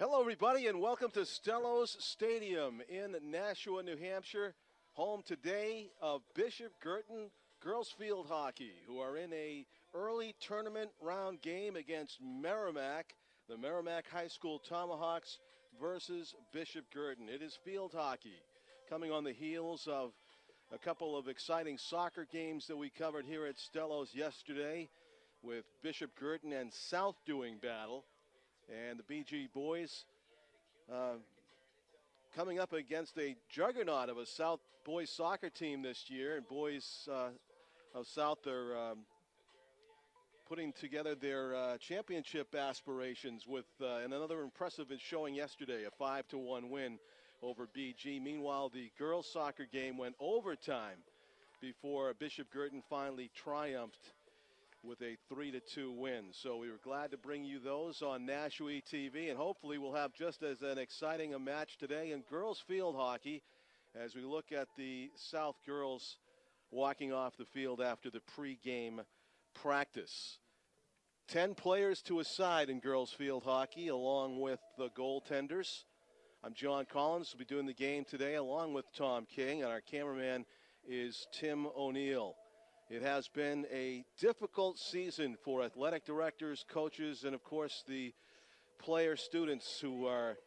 Hello, everybody, and welcome to Stellos Stadium in Nashua, New Hampshire, home today of Bishop Guertin girls field hockey, who are in a early tournament round game against Merrimack, the Merrimack High School Tomahawks versus Bishop Guertin. It is field hockey, coming on the heels of a couple of exciting soccer games that we covered here at Stellos yesterday, with Bishop Guertin and South doing battle. And the BG boys coming up against a juggernaut of a South boys soccer team this year. And boys of South are putting together their championship aspirations with another impressive showing yesterday, a 5-1 win over BG. Meanwhile, the girls soccer game went overtime before Bishop Guertin finally triumphed with a 3-2 win. So we were glad to bring you those on Nashua TV, and hopefully we'll have just as an exciting a match today in girls field hockey as we look at the South girls walking off the field after the pregame practice. 10 players to a side in girls field hockey, along with the goaltenders. I'm John Collins. We'll be doing the game today along with Tom King, and our cameraman is Tim O'Neill. It has been a difficult season for athletic directors, coaches, and of course the player students who are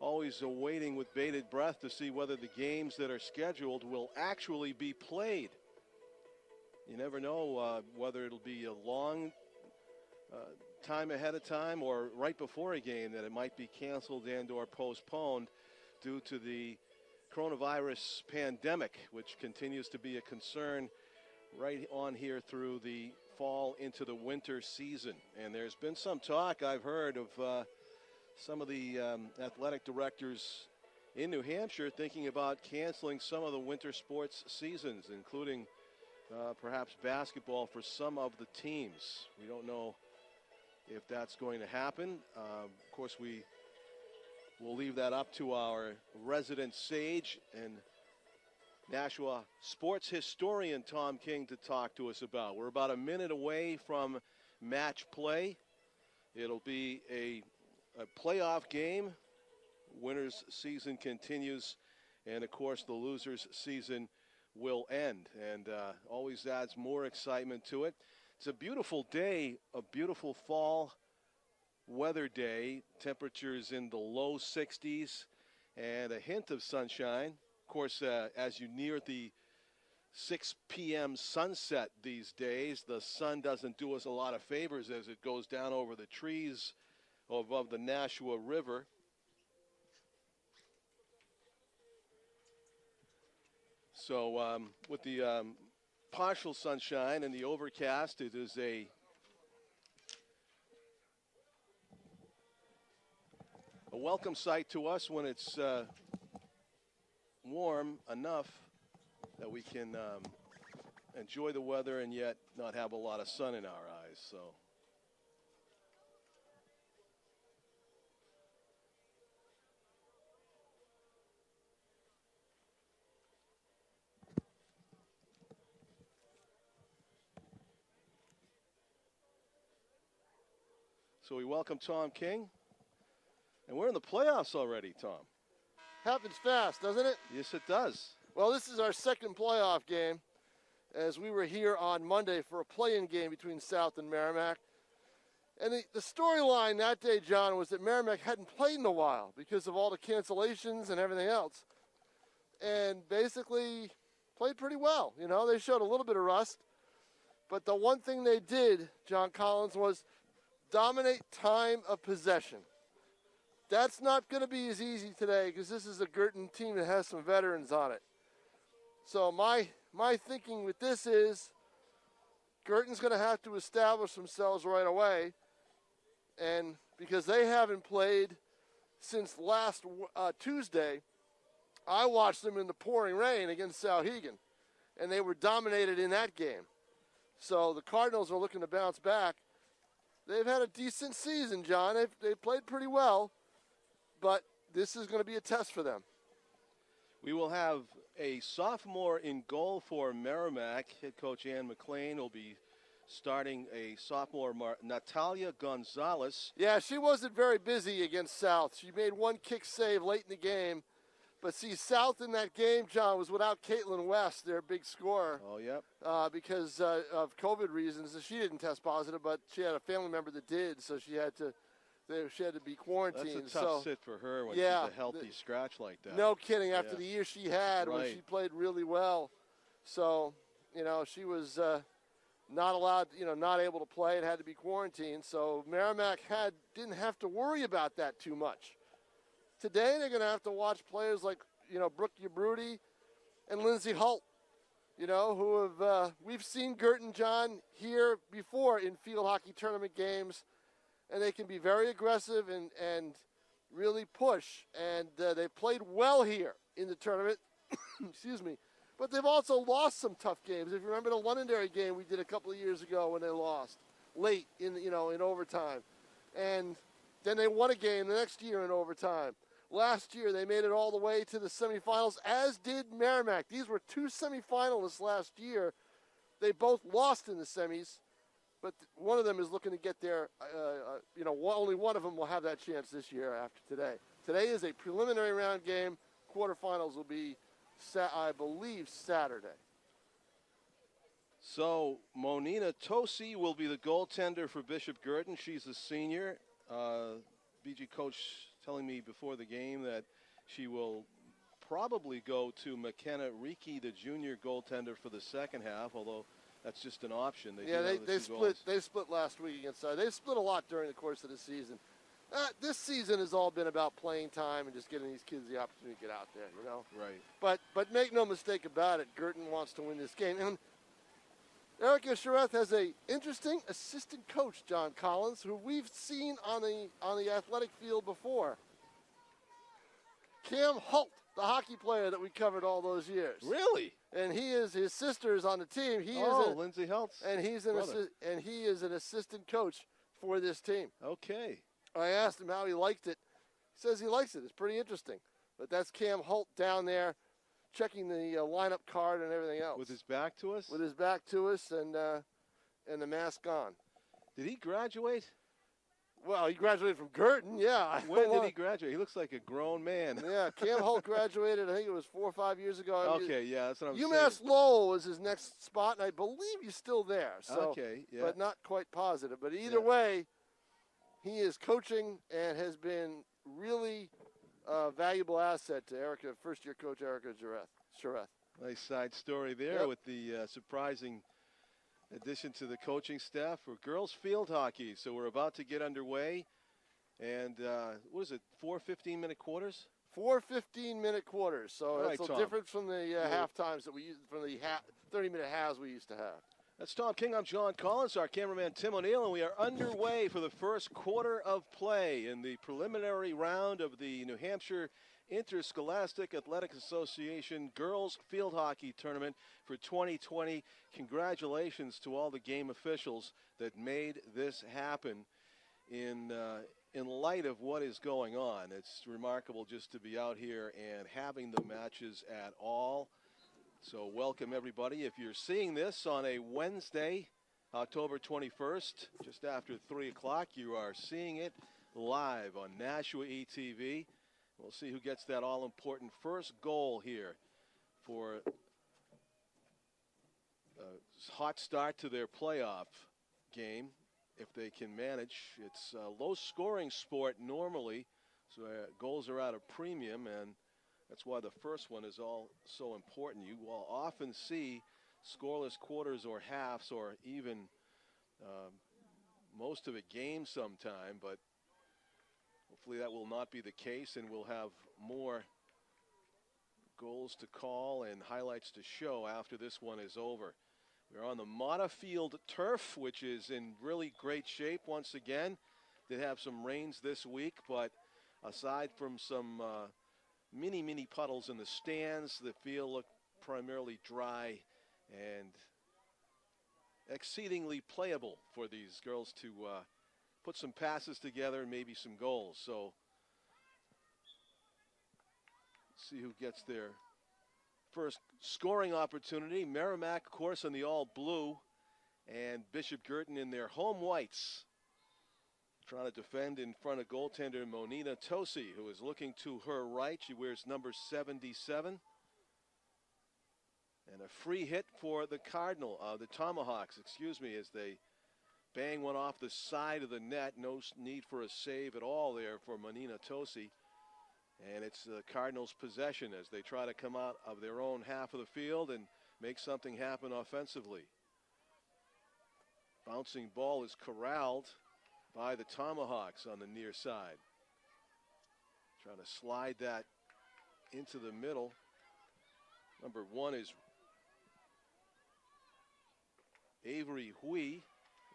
always awaiting with bated breath to see whether the games that are scheduled will actually be played. You never know whether it'll be a long time ahead of time or right before a game that it might be canceled and or postponed due to the coronavirus pandemic, which continues to be a concern right on here through the fall into the winter season. And there's been some talk I've heard of some of the athletic directors in New Hampshire thinking about canceling some of the winter sports seasons, including perhaps basketball for some of the teams. We don't know if that's going to happen. Of course, we will leave that up to our resident sage and Nashua sports historian Tom King to talk to us about. We're about a minute away from match play. It'll be a playoff game. Winners' season continues, and of course the losers' season will end, and always adds more excitement to it. It's a beautiful day, a beautiful fall weather day. Temperatures in the low 60s and a hint of sunshine. Of course, as you near the 6 p.m. sunset these days, the sun doesn't do us a lot of favors as it goes down over the trees above the Nashua River. So with the partial sunshine and the overcast, it is a welcome sight to us when it's warm enough that we can enjoy the weather and yet not have a lot of sun in our eyes. So we welcome Tom King, and we're in the playoffs already, Tom. Happens fast, doesn't it? Yes, it does. Well, this is our second playoff game, as we were here on Monday for a play-in game between South and Merrimack. And the storyline that day, John, was that Merrimack hadn't played in a while because of all the cancellations and everything else. And basically played pretty well. You know, they showed a little bit of rust. But the one thing they did, John Collins, was dominate time of possession. That's not going to be as easy today because this is a Guertin team that has some veterans on it. So my thinking with this is Guertin's going to have to establish themselves right away, and because they haven't played since last Tuesday, I watched them in the pouring rain against Sauhegan, and they were dominated in that game. So the Cardinals are looking to bounce back. They've had a decent season, John. They've played pretty well. But this is going to be a test for them. We will have a sophomore in goal for Merrimack. Head coach Ann McLean will be starting a sophomore, Natalia Gonzalez. Yeah, she wasn't very busy against South. She made one kick save late in the game. But see, South in that game, John, was without Caitlin West, their big scorer. Oh, yep. Because of COVID reasons. She didn't test positive, but she had a family member that did, so she had to be quarantined. That's a tough sit for her when she's a healthy scratch like that. No kidding. After the year she had, when she played really well. So, she was not allowed, not able to play and had to be quarantined. So Merrimack didn't have to worry about that too much. Today they're going to have to watch players like, Brooke Yabrudi and Lindsay Holt, who have we've seen Guertin, John, here before in field hockey tournament games, and they can be very aggressive and really push. And they played well here in the tournament. Excuse me. But they've also lost some tough games. If you remember the Londonderry game we did a couple of years ago when they lost late in overtime. And then they won a game the next year in overtime. Last year they made it all the way to the semifinals, as did Merrimack. These were two semifinalists last year. They both lost in the semis, but one of them is looking to get there. Only one of them will have that chance this year after today. Today is a preliminary round game. Quarterfinals will be, I believe, Saturday. So Monina Tosi will be the goaltender for Bishop Guertin. She's a senior. BG coach telling me before the game that she will probably go to McKenna Riki, the junior goaltender, for the second half, although that's just an option. They split last week against they split a lot during the course of the season. This season has all been about playing time and just getting these kids the opportunity to get out there, Right. But make no mistake about it, Guertin wants to win this game. And Erica Shareth has an interesting assistant coach, John Collins, who we've seen on the athletic field before. Cam Holt, the hockey player that we covered all those years. Really? And his sister is on the team. Lindsay Holtz. And he is an assistant coach for this team. Okay. I asked him how he liked it. He says he likes it. It's pretty interesting. But that's Cam Holt down there, checking the lineup card and everything else. With his back to us? With his back to us and the mask on. Did he graduate? Well, he graduated from Guertin, yeah. When did he graduate? He looks like a grown man. Yeah, Cam Holt graduated, I think it was 4 or 5 years ago. Okay, yeah, that's what I'm saying. UMass Lowell was his next spot, and I believe he's still there. So, okay, yeah. But not quite positive. But either way, he is coaching and has been really a valuable asset to first-year coach Erica Shareth. Nice side story there with the surprising addition to the coaching staff for girls field hockey. So we're about to get underway. And what is it, 4 15-minute quarters? 4 15-minute quarters. So right, it's Tom. different from the half times that we used, from the 30-minute halves we used to have. That's Tom King. I'm John Collins, our cameraman Tim O'Neill, and we are underway for the first quarter of play in the preliminary round of the New Hampshire Interscholastic Athletic Association Girls Field Hockey Tournament for 2020. Congratulations to all the game officials that made this happen in light of what is going on. It's remarkable just to be out here and having the matches at all. So welcome, everybody. If you're seeing this on a Wednesday, October 21st, just after 3 o'clock, you are seeing it live on Nashua ETV. We'll see who gets that all-important first goal here for a hot start to their playoff game, if they can manage. It's a low-scoring sport normally, so goals are at a premium, and that's why the first one is all so important. You will often see scoreless quarters or halves or even most of a game sometime, but hopefully that will not be the case, and we'll have more goals to call and highlights to show after this one is over. We're on the Mata Field turf, which is in really great shape once again. Did have some rains this week, but aside from some mini puddles in the stands, the field looked primarily dry and exceedingly playable for these girls to put some passes together and maybe some goals. So see who gets their first scoring opportunity. Merrimack, of course, in the all blue, And Bishop Guertin in their home whites, trying to defend in front of goaltender Monina Tosi, who is looking to her right. She wears number 77. And a free hit for the the Tomahawks, as they bang one off the side of the net. No need for a save at all there for Monina Tosi. And it's the Cardinals' possession as they try to come out of their own half of the field and make something happen offensively. Bouncing ball is corralled by the Tomahawks on the near side. Trying to slide that into the middle. Number 1 is Avery Hui.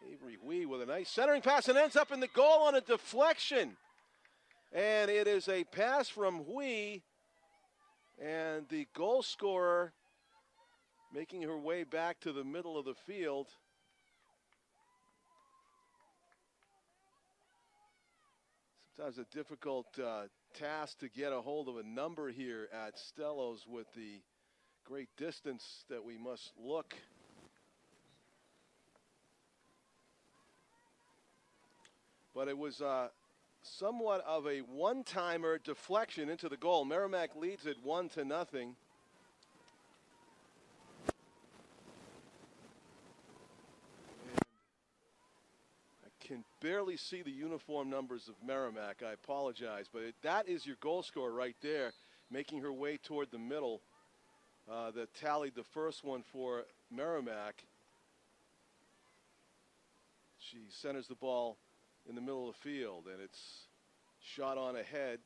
Avery Hui with a nice centering pass and ends up in the goal on a deflection. And it is a pass from Hui, and the goal scorer making her way back to the middle of the field. Sometimes a difficult task to get a hold of a number here at Stellos with the great distance that we must look. But it was somewhat of a one-timer deflection into the goal. Merrimack leads it 1-0. Can barely see the uniform numbers of Merrimack. I apologize, but that is your goal scorer right there, making her way toward the middle. That tallied the first one for Merrimack. She centers the ball in the middle of the field, and it's shot on ahead.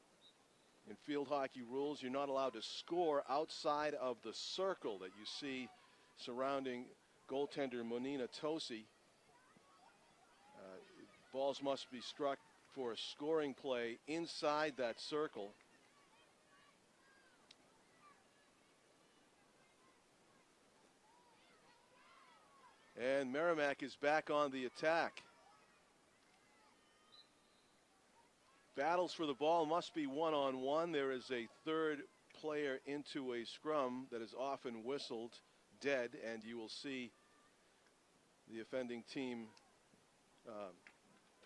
In field hockey rules, you're not allowed to score outside of the circle that you see surrounding goaltender Monina Tosi. Balls must be struck for a scoring play inside that circle. And Merrimack is back on the attack. Battles for the ball must be one-on-one. There is a third player into a scrum that is often whistled dead, and you will see the offending team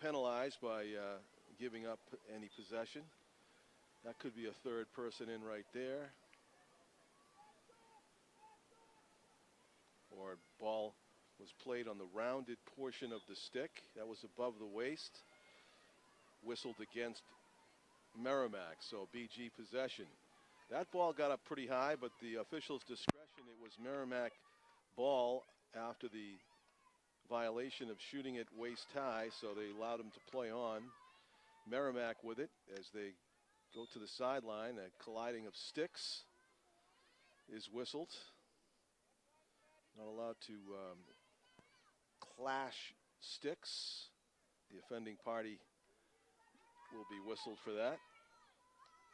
penalized by giving up any possession. That could be a third person in right there. Or ball was played on the rounded portion of the stick. That was above the waist. Whistled against Merrimack, so BG possession. That ball got up pretty high, but the official's discretion, it was Merrimack ball after the violation of shooting it waist high, so they allowed him to play on. Merrimack with it as they go to the sideline. A colliding of sticks is whistled. Not allowed to clash sticks. The offending party will be whistled for that.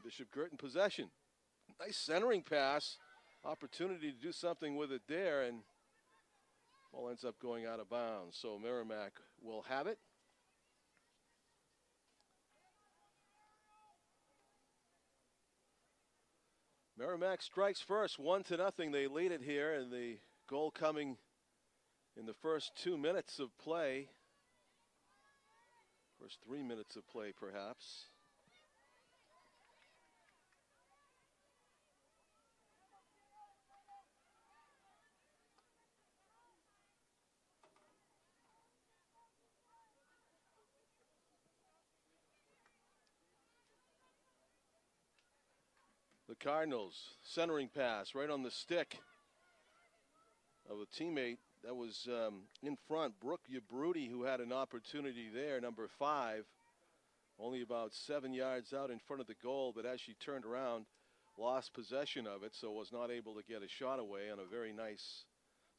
Bishop Guertin possession. Nice centering pass. Opportunity to do something with it there, and ball ends up going out of bounds. So Merrimack will have it. Merrimack strikes first, 1-0. They lead it here, and the goal coming in the first 2 minutes of play. First 3 minutes of play, perhaps. The Cardinals, centering pass right on the stick of a teammate that was in front, Brooke Yabruti, who had an opportunity there, number 5, only about 7 yards out in front of the goal, but as she turned around, lost possession of it, so was not able to get a shot away on a very nice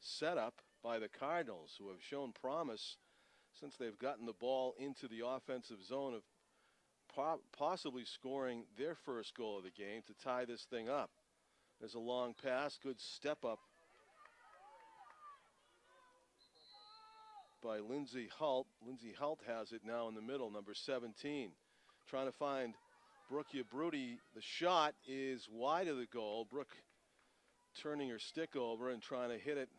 setup by the Cardinals, who have shown promise since they've gotten the ball into the offensive zone of possibly scoring their first goal of the game to tie this thing up. There's a long pass, good step up by Lindsay Halt. Lindsay Halt has it now in the middle, number 17. Trying to find Brooke Yabruti. The shot is wide of the goal. Brooke turning her stick over and trying to hit it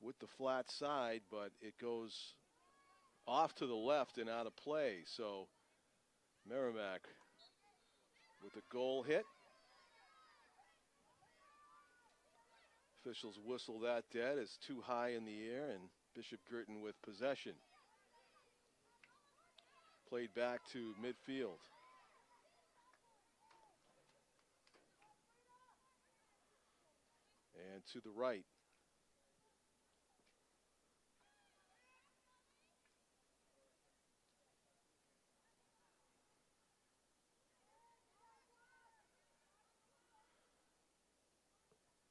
with the flat side, but it goes off to the left and out of play. So Merrimack with a goal hit. Officials whistle that dead as too high in the air, and Bishop Guertin with possession. Played back to midfield. And to the right.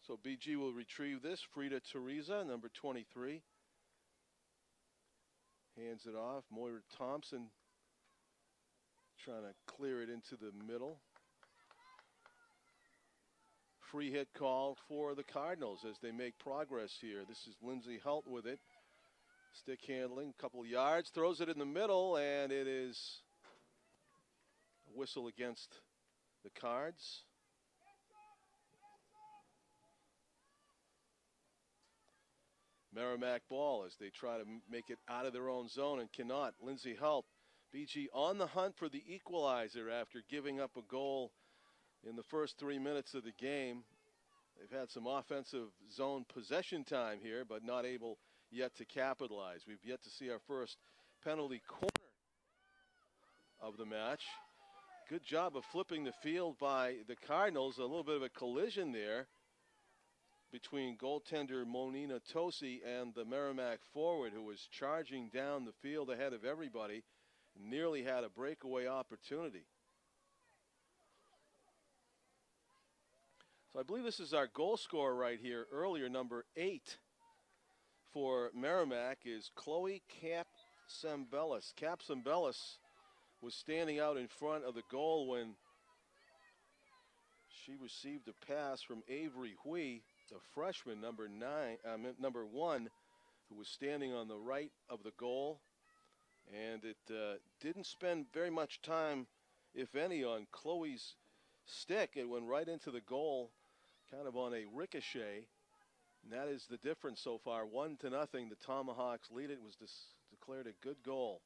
So BG will retrieve this. Frida Teresa, number 23. Hands it off. Moira Thompson trying to clear it into the middle. Free hit called for the Cardinals as they make progress here. This is Lindsay Helt with it. Stick handling, a couple yards, throws it in the middle, and it is a whistle against the Cards. Merrimack ball as they try to make it out of their own zone and cannot. Lindsay Helt, BG on the hunt for the equalizer after giving up a goal in the first 3 minutes of the game. They've had some offensive zone possession time here, but not able yet to capitalize. We've yet to see our first penalty corner of the match. Good job of flipping the field by the Cardinals. A little bit of a collision there between goaltender Monina Tosi and the Merrimack forward, who was charging down the field ahead of everybody. Nearly had a breakaway opportunity. So I believe this is our goal scorer right here earlier, number 8 for Merrimack is Chloe Capsambelis. Capsambelis was standing out in front of the goal when she received a pass from Avery Hui, the freshman, number 1, who was standing on the right of the goal. And it didn't spend very much time, if any, on Chloe's stick. It went right into the goal, kind of on a ricochet. And that is the difference so far. 1-0. The Tomahawks lead. It was declared a good goal.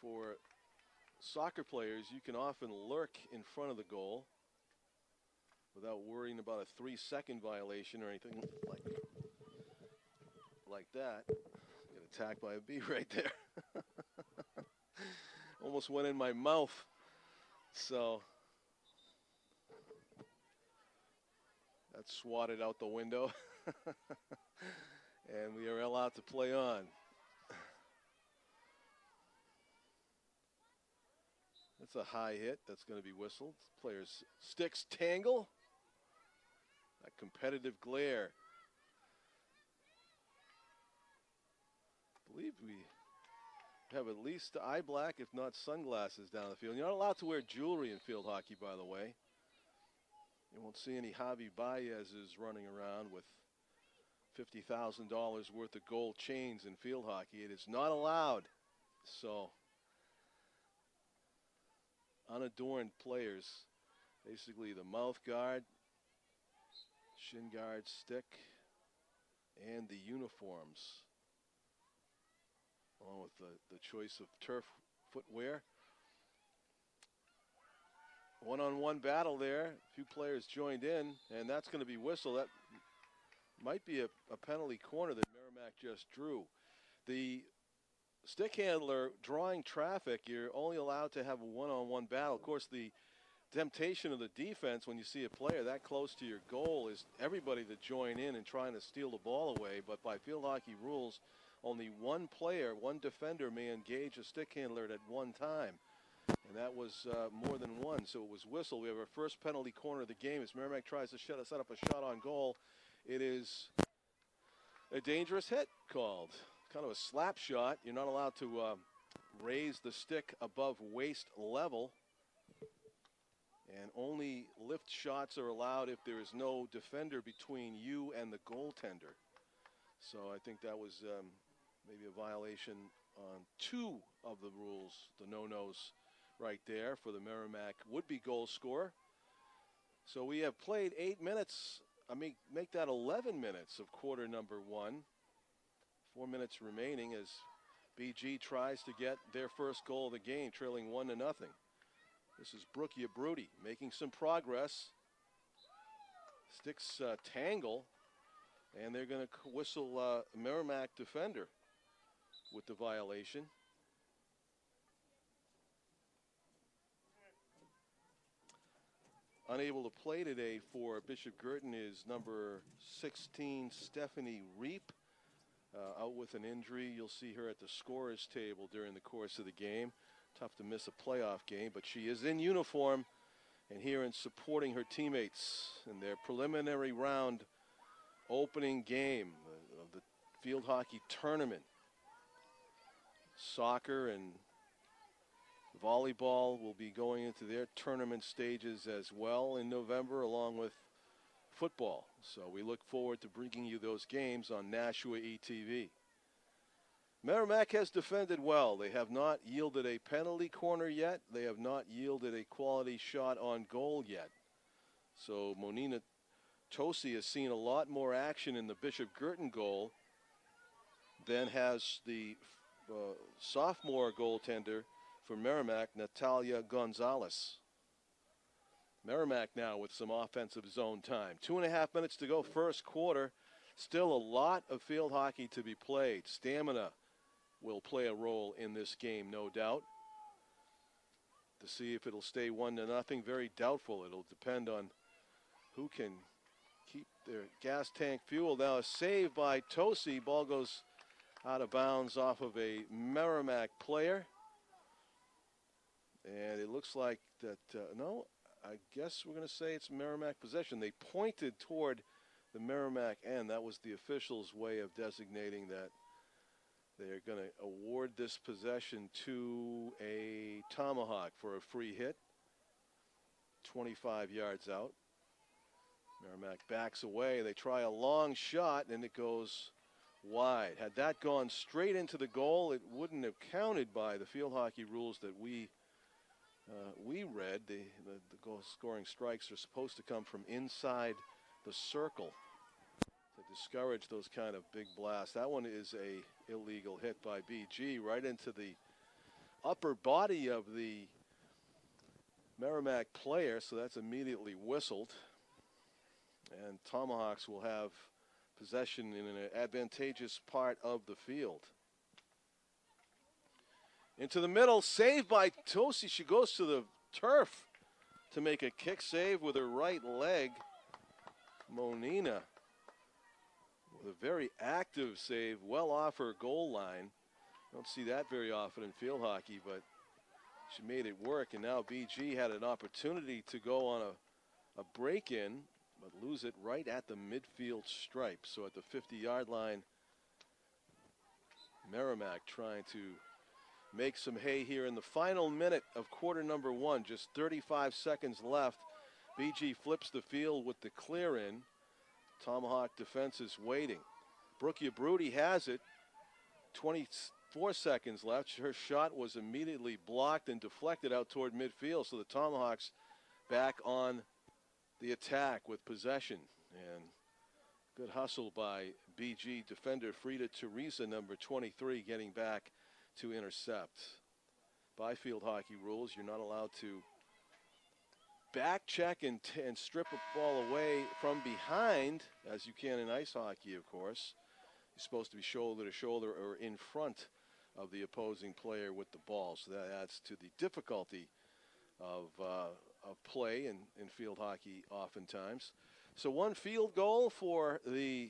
For soccer players, you can often lurk in front of the goal without worrying about a 3-second violation or anything like that. Get attacked by a bee right there. Almost went in my mouth. So that's swatted out the window. And we are allowed to play on. That's a high hit. That's going to be whistled. Players' sticks tangle. That competitive glare. I believe we have at least eye black, if not sunglasses, down the field. You're not allowed to wear jewelry in field hockey, by the way. You won't see any Javi Baez's running around with $50,000 worth of gold chains in field hockey. It is not allowed. So unadorned players, basically the mouth guard, shin guard, stick, and the uniforms, along with the choice of turf footwear. One-on-one battle there. A few players joined in, and that's going to be whistled. That might be a penalty corner that Merrimack just drew. The stick handler drawing traffic, you're only allowed to have a one-on-one battle. Of course, the temptation of the defense when you see a player that close to your goal is everybody to join in and trying to steal the ball away. But by field hockey rules, only one player, one defender may engage a stick handler at one time. And that was more than one, so it was whistled. We have our first penalty corner of the game as Merrimack tries to set up a shot on goal. It is a dangerous hit called. Kind of a slap shot. You're not allowed to raise the stick above waist level. And only lift shots are allowed if there is no defender between you and the goaltender. So I think that was maybe a violation on 2 of the rules, the no-nos right there for the Merrimack would-be goal scorer. So we have played 8 minutes make that 11 minutes of quarter number 1. 4 minutes remaining as BG tries to get their first goal of the game, trailing 1-0. This is Guertin making some progress. Sticks tangle, and they're going to whistle Merrimack defender with the violation. Unable to play today for Bishop Guertin is number 16, Stephanie Reap, out with an injury. You'll see her at the scorer's table during the course of the game. Tough to miss a playoff game, but she is in uniform and here and supporting her teammates in their preliminary round opening game of the field hockey tournament. Soccer and volleyball will be going into their tournament stages as well in November, along with football. So we look forward to bringing you those games on Nashua ETV. Merrimack has defended well. They have not yielded a penalty corner yet. They have not yielded a quality shot on goal yet. So Monina Tosi has seen a lot more action in the Bishop Guertin goal than has the sophomore goaltender for Merrimack, Natalia Gonzalez. Merrimack now with some offensive zone time. 2.5 minutes to go, first quarter. Still a lot of field hockey to be played. Stamina will play a role in this game, no doubt. To see if it'll stay 1-0, very doubtful. It'll depend on who can keep their gas tank fueled. Now a save by Tosi. Ball goes out of bounds off of a Merrimack player. And it looks like that, no, I guess we're going to say it's Merrimack possession. They pointed toward the Merrimack end. That was the official's way of designating that they're going to award this possession to a Tomahawk for a free hit. 25 yards out. Merrimack backs away. They try a long shot, and it goes wide. Had that gone straight into the goal, it wouldn't have counted by the field hockey rules that we read. The goal scoring strikes are supposed to come from inside the circle to discourage those kind of big blasts. That one is a illegal hit by BG right into the upper body of the Merrimack player, so that's immediately whistled. And Tomahawks will have possession in an advantageous part of the field. Into the middle, saved by Tosi. She goes to the turf to make a kick save with her right leg. Monina with a very active save, well off her goal line. Don't see that very often in field hockey, but she made it work. And now BG had an opportunity to go on a break-in, but lose it right at the midfield stripe. So at the 50-yard line, Merrimack trying to make some hay here in the final minute of quarter number 1. Just 35 seconds left. BG flips the field with the clear in. Tomahawk defense is waiting. Guertin has it. 24 seconds left. Her shot was immediately blocked and deflected out toward midfield. So the Tomahawks back on the attack with possession. And good hustle by BG defender Frida Teresa, number 23, getting back to intercept. By field hockey rules, you're not allowed to back check and strip a ball away from behind, as you can in ice hockey, of course. You're supposed to be shoulder to shoulder or in front of the opposing player with the ball. So that adds to the difficulty of play in field hockey oftentimes. So one field goal for the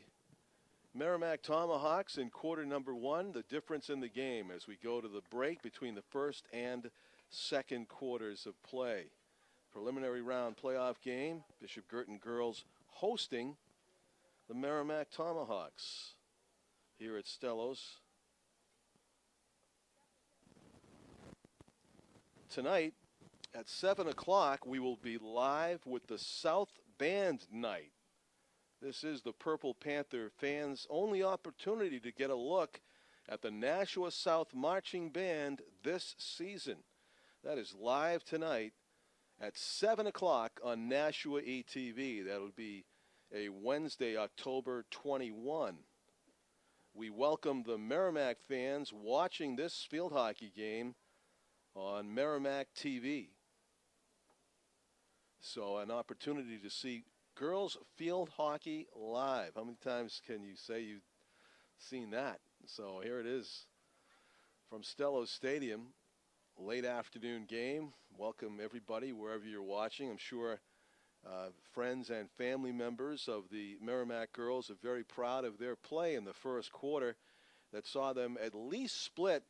Merrimack Tomahawks in quarter number 1, the difference in the game as we go to the break between the first and second quarters of play. Preliminary round playoff game, Bishop Guertin girls hosting the Merrimack Tomahawks here at Stellos. Tonight at 7 o'clock, we will be live with the South Band Night. This is the Purple Panther fans' only opportunity to get a look at the Nashua South Marching Band this season. That is live tonight at 7 o'clock on Nashua ETV. That'll be a Wednesday, October 21. We welcome the Merrimack fans watching this field hockey game on Merrimack TV. So an opportunity to see girls field hockey live. How many times can you say you've seen that? So here it is from Stello Stadium, late afternoon game. Welcome everybody wherever you're watching. I'm sure friends and family members of the Merrimack girls are very proud of their play in the first quarter that saw them at least split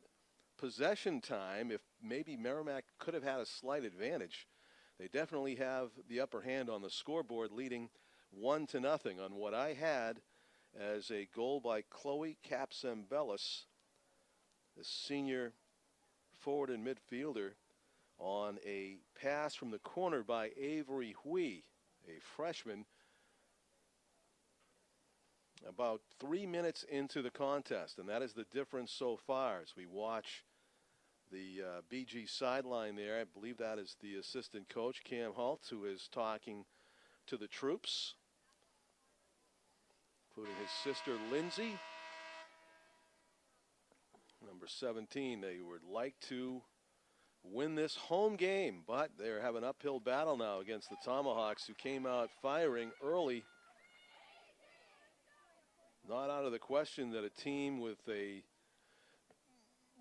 possession time. If maybe Merrimack could have had a slight advantage, they definitely have the upper hand on the scoreboard, leading 1-0 on what I had as a goal by Chloe Capsambelis, the senior forward and midfielder, on a pass from the corner by Avery Hui, a freshman, about 3 minutes into the contest. And that is the difference so far as we watch the BG sideline there. I believe that is the assistant coach, Cam Halt, who is talking to the troops, including his sister, Lindsay. Number 17, they would like to win this home game, but they have an uphill battle now against the Tomahawks, who came out firing early. Not out of the question that a team with a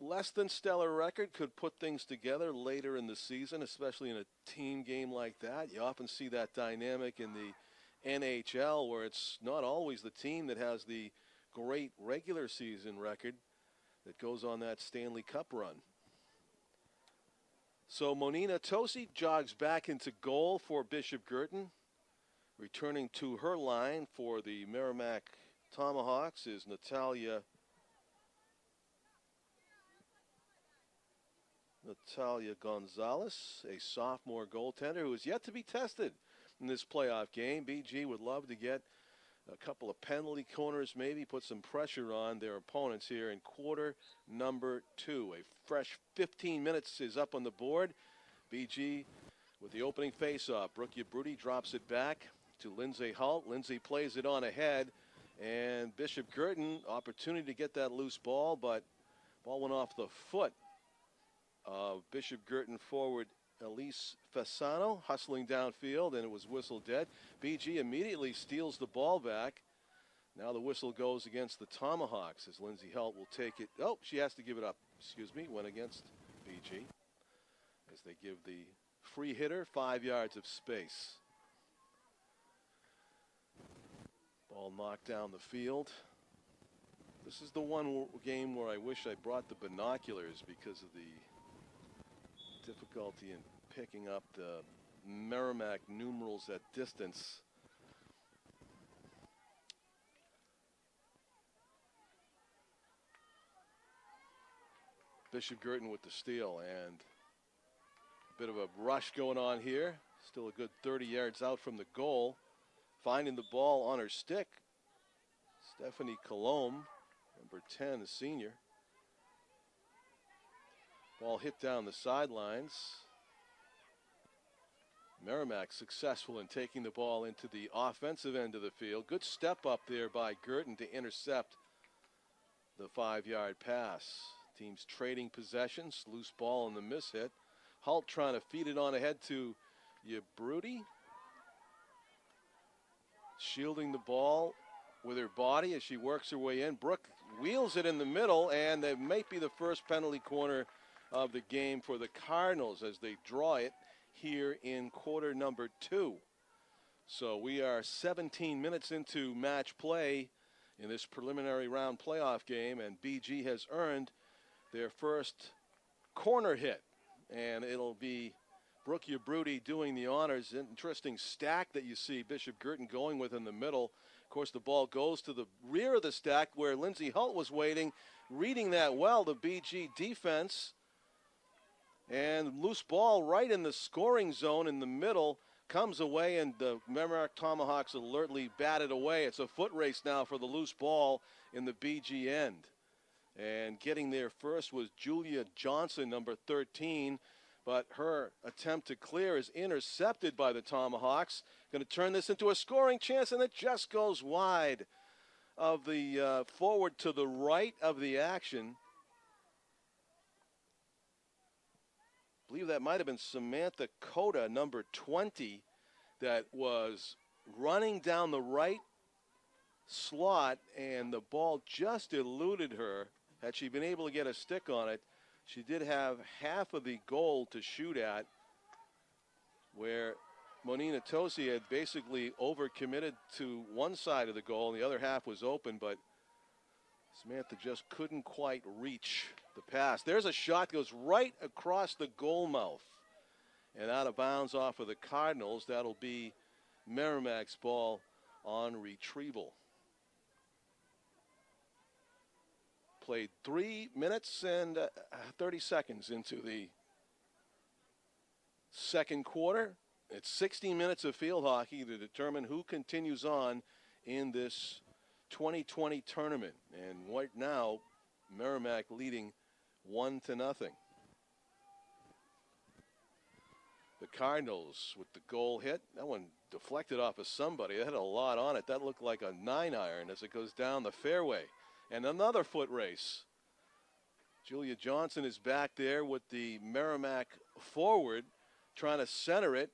less than stellar record could put things together later in the season, especially in a team game like that. You often see that dynamic in the NHL, where it's not always the team that has the great regular season record that goes on that Stanley Cup run. So Monina Tosi jogs back into goal for Bishop Guertin. Returning to her line for the Merrimack Tomahawks is Natalia Gonzalez, a sophomore goaltender who is yet to be tested in this playoff game. BG would love to get a couple of penalty corners, maybe put some pressure on their opponents here in quarter number 2. A fresh 15 minutes is up on the board. BG with the opening faceoff. Brooke Yabrudi drops it back to Lindsay Halt. Lindsay plays it on ahead, and Bishop Guertin, opportunity to get that loose ball, but ball went off the foot of Bishop Guertin forward Elise Fasano, hustling downfield, and it was whistle dead. BG immediately steals the ball back. Now the whistle goes against the Tomahawks as Lindsay Halt will take it. Oh, she has to give it up. Excuse me, went against BG as they give the free hitter 5 yards of space. Ball knocked down the field. This is the one game where I wish I brought the binoculars because of the difficulty in picking up the Merrimack numerals at distance. Bishop Guertin with the steal, and a bit of a rush going on here. Still a good 30 yards out from the goal. Finding the ball on her stick, Stephanie Colombe, number 10, a senior. Ball hit down the sidelines. Merrimack successful in taking the ball into the offensive end of the field. Good step up there by Guertin to intercept the 5-yard pass. Teams trading possessions. Loose ball in the mishit. Halt trying to feed it on ahead to Yabrudi. Shielding the ball with her body as she works her way in. Brooke wheels it in the middle, and that might be the first penalty corner of the game for the Cardinals as they draw it here in quarter number 2. So we are 17 minutes into match play in this preliminary round playoff game, and BG has earned their first corner hit, and it'll be Brooke Yabrudi doing the honors. Interesting stack that you see Bishop Guertin going with in the middle. Of course, the ball goes to the rear of the stack where Lindsay Halt was waiting, reading that well, the BG defense. And loose ball right in the scoring zone in the middle comes away, and the Merrimack Tomahawks alertly bat it away. It's a foot race now for the loose ball in the BG end. And getting there first was Julia Johnson, number 13. but her attempt to clear is intercepted by the Tomahawks. Going to turn this into a scoring chance, and it just goes wide of the forward to the right of the action. I believe that might have been Samantha Cota, number 20, that was running down the right slot, and the ball just eluded her. Had she been able to get a stick on it, she did have half of the goal to shoot at, where Monina Tosi had basically overcommitted to one side of the goal, and the other half was open, but Samantha just couldn't quite reach the pass. There's a shot, goes right across the goal mouth and out of bounds off of the Cardinals. That'll be Merrimack's ball on retrieval. Played 3 minutes and 30 seconds into the second quarter. It's 60 minutes of field hockey to determine who continues on in this 2020 tournament. And right now, Merrimack leading 1-0. The Cardinals with the goal hit. That one deflected off of somebody. It had a lot on it. That looked like a 9-iron as it goes down the fairway. And another foot race. Julia Johnson is back there with the Merrimack forward trying to center it.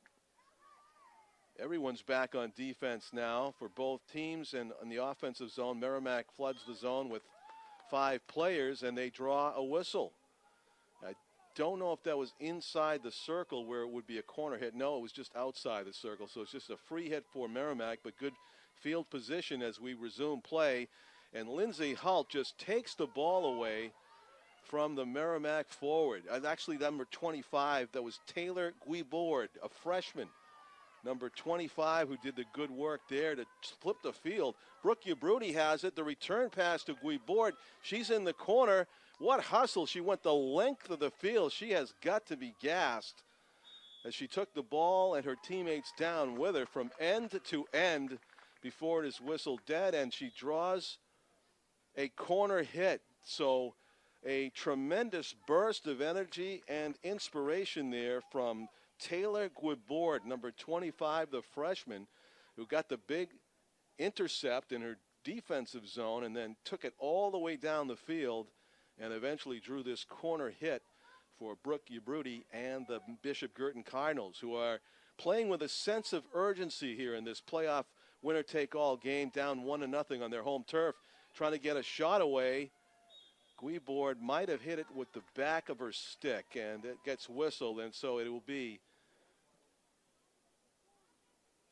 Everyone's back on defense now for both teams, and in the offensive zone, Merrimack floods the zone with 5 players, and they draw a whistle. I don't know if that was inside the circle where it would be a corner hit. No, it was just outside the circle, so it's just a free hit for Merrimack, but good field position as we resume play. And Lindsay Halt just takes the ball away from the Merrimack forward. Actually, number 25, that was Taylor Guibord, a freshman. Number 25, who did the good work there to flip the field. Brooke Ubrudi has it. The return pass to Guibord. She's in the corner. What hustle. She went the length of the field. She has got to be gassed as she took the ball and her teammates down with her from end to end before it is whistled dead, and she draws a corner hit. So a tremendous burst of energy and inspiration there from Taylor Guibord, number 25, the freshman, who got the big intercept in her defensive zone and then took it all the way down the field and eventually drew this corner hit for Brooke Ubrudi and the Bishop Guertin Cardinals, who are playing with a sense of urgency here in this playoff winner-take-all game, down 1-0 on their home turf, trying to get a shot away. Guibord might have hit it with the back of her stick, and it gets whistled, and so it will be,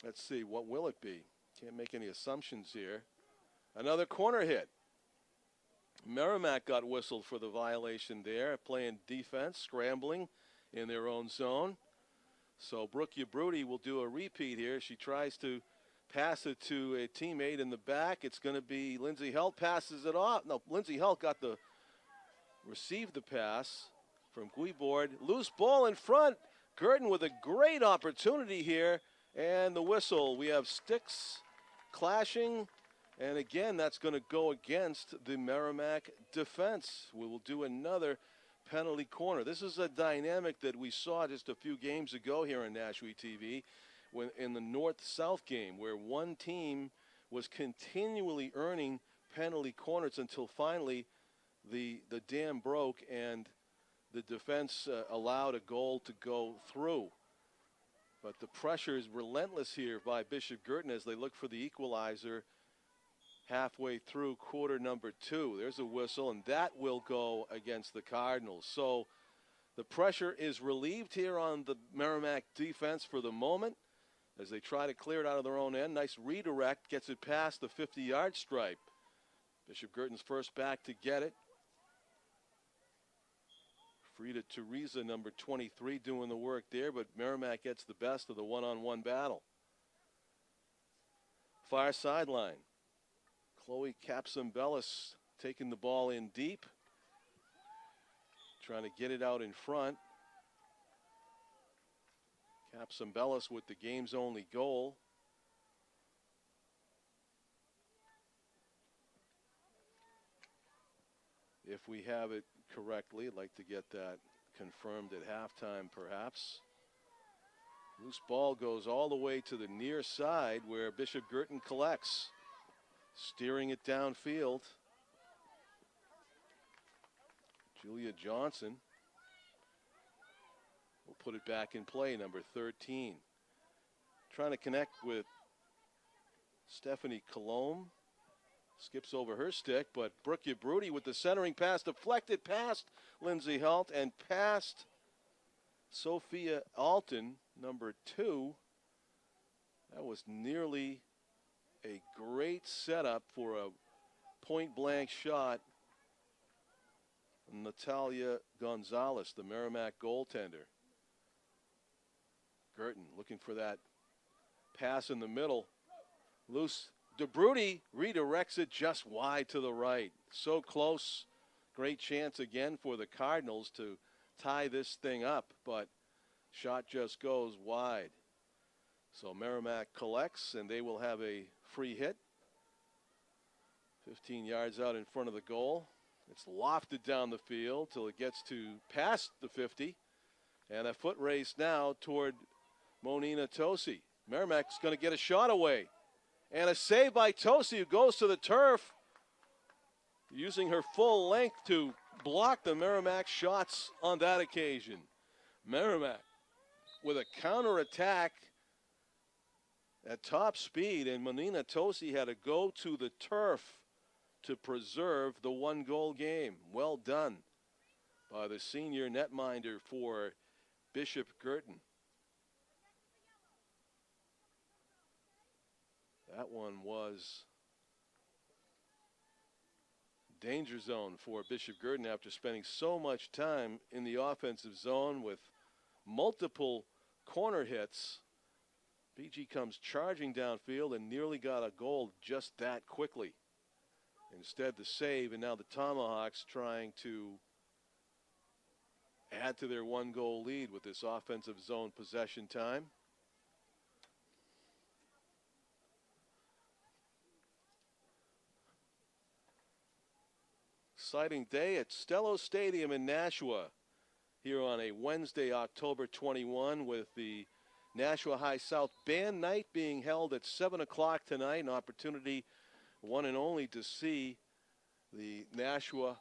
let's see, what will it be? Can't make any assumptions here. Another corner hit. Merrimack got whistled for the violation there, playing defense, scrambling in their own zone. So Brooke Ubrudi will do a repeat here. She tries to pass it to a teammate in the back. It's going to be Lindsay Helt, passes it off. No, Lindsay Helt received the pass from Guibord. Loose ball in front. Guertin with a great opportunity here. And the whistle. We have sticks clashing. And again, that's going to go against the Merrimack defense. We will do another penalty corner. This is a dynamic that we saw just a few games ago here on Nashua TV when in the North-South game, where one team was continually earning penalty corners until finally the dam broke and the defense allowed a goal to go through. But the pressure is relentless here by Bishop Guertin as they look for the equalizer halfway through quarter number 2. There's a whistle, and that will go against the Cardinals. So the pressure is relieved here on the Merrimack defense for the moment as they try to clear it out of their own end. Nice redirect, gets it past the 50-yard stripe. Bishop Guertin's first back to get it. Frida Teresa, number 23, doing the work there, but Merrimack gets the best of the one-on-one battle. Far sideline. Chloe Capsambellis taking the ball in deep, trying to get it out in front. Capsambellis with the game's only goal. If we have it correctly, I'd like to get that confirmed at halftime, perhaps. Loose ball goes all the way to the near side where Bishop Guertin collects, steering it downfield. Julia Johnson will put it back in play, number 13. Trying to connect with Stephanie Colomb. Skips over her stick, but Brooke Yabrudi with the centering pass, deflected past Lindsay Halt and past Sophia Alton, number 2. That was nearly a great setup for a point-blank shot. Natalia Gonzalez, the Merrimack goaltender. Guertin looking for that pass in the middle. Loose. DeBrudy redirects it just wide to the right. So close. Great chance again for the Cardinals to tie this thing up, but shot just goes wide. So Merrimack collects, and they will have a free hit. 15 yards out in front of the goal. It's lofted down the field till it gets to past the 50. And a foot race now toward Monina Tosi. Merrimack's going to get a shot away. And a save by Tosi, who goes to the turf, using her full length to block the Merrimack shots on that occasion. Merrimack with a counterattack at top speed, and Monina Tosi had to go to the turf to preserve the one-goal game. Well done by the senior netminder for Bishop Guertin. That one was danger zone for Bishop Guertin after spending so much time in the offensive zone with multiple corner hits. BG comes charging downfield and nearly got a goal just that quickly. Instead, the save, and now the Tomahawks trying to add to their one-goal lead with this offensive zone possession time. Exciting day at Stello Stadium in Nashua here on a Wednesday, October 21, with the Nashua High South Band Night being held at 7 o'clock tonight. An opportunity, one and only, to see the Nashua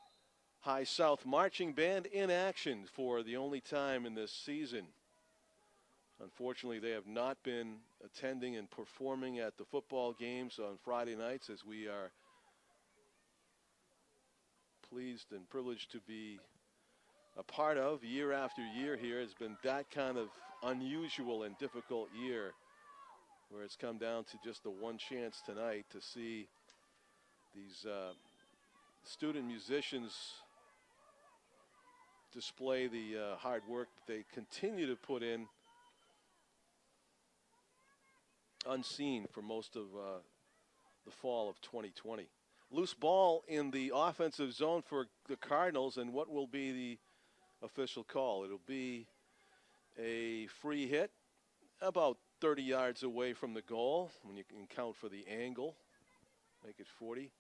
High South Marching Band in action for the only time in this season. Unfortunately, they have not been attending and performing at the football games on Friday nights, as we are pleased and privileged to be a part of year after year here. Has been that kind of unusual and difficult year where it's come down to just the one chance tonight to see these student musicians display the hard work that they continue to put in unseen for most of the fall of 2020. Loose ball in the offensive zone for the Cardinals, and what will be the official call? It'll be a free hit about 30 yards away from the goal, when you can count for the angle, make it 40.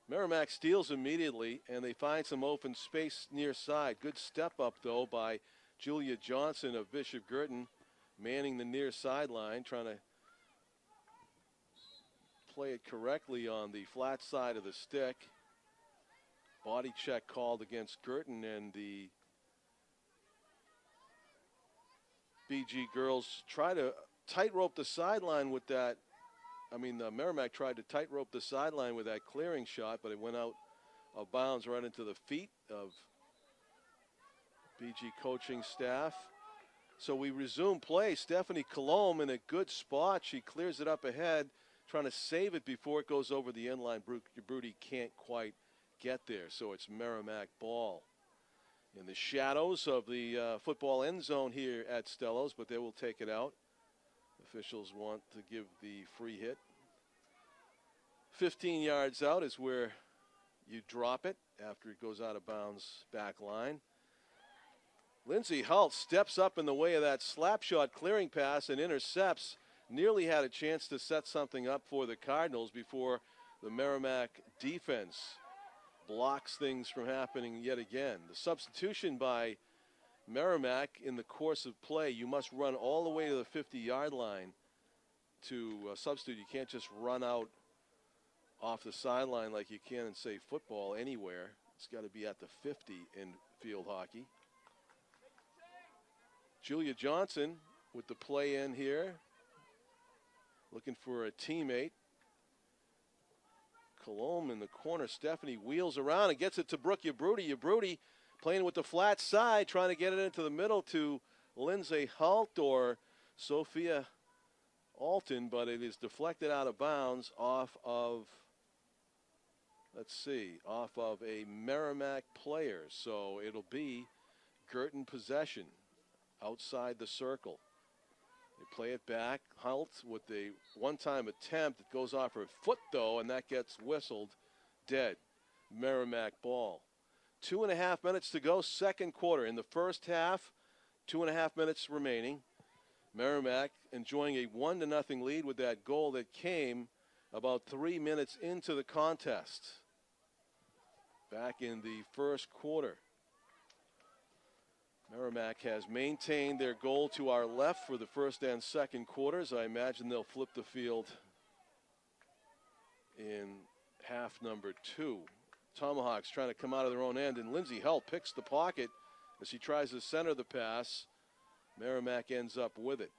Merrimack steals immediately, and they find some open space near side. Good step up, though, by Julia Johnson of Bishop Guertin, manning the near sideline, trying to play it correctly on the flat side of the stick. Body check called against Guertin, and the BG girls try to tightrope the sideline with that. The Merrimack tried to tightrope the sideline with that clearing shot, but it went out of bounds right into the feet of BG coaching staff. So we resume play. Stephanie Colomb in a good spot. She clears it up ahead, trying to save it before it goes over the end line. Brody can't quite get there, so it's Merrimack ball. In the shadows of the football end zone here at Stellos, but they will take it out. Officials want to give the free hit. 15 yards out is where you drop it after it goes out of bounds back line. Lindsay Halt steps up in the way of that slap shot clearing pass and intercepts. Nearly had a chance to set something up for the Cardinals before the Merrimack defense blocks things from happening yet again. The substitution by Merrimack in the course of play, you must run all the way to the 50-yard line to substitute. You can't just run out off the sideline like you can in, say, football anywhere. It's got to be at the 50 in field hockey. Julia Johnson with the play in here, looking for a teammate. Colomb in the corner. Stephanie wheels around and gets it to Brooke Yabruti. Yabruti playing with the flat side, trying to get it into the middle to Lindsay Halt or Sophia Alton, but it is deflected out of bounds off of, off of a Merrimack player. So it'll be Guertin possession outside the circle. They play it back. Halt with a one-time attempt. It goes off her foot, though, and that gets whistled dead. Merrimack ball. 2.5 minutes to go, second quarter. In the first half, 2.5 minutes remaining. Merrimack enjoying a 1-0 lead with that goal that came about 3 minutes into the contest. Back in the first quarter. Merrimack has maintained their goal to our left for the first and second quarters. I imagine they'll flip the field in half number 2. Tomahawks trying to come out of their own end, and Lindsay Hull picks the pocket as she tries to center the pass. Merrimack ends up with it.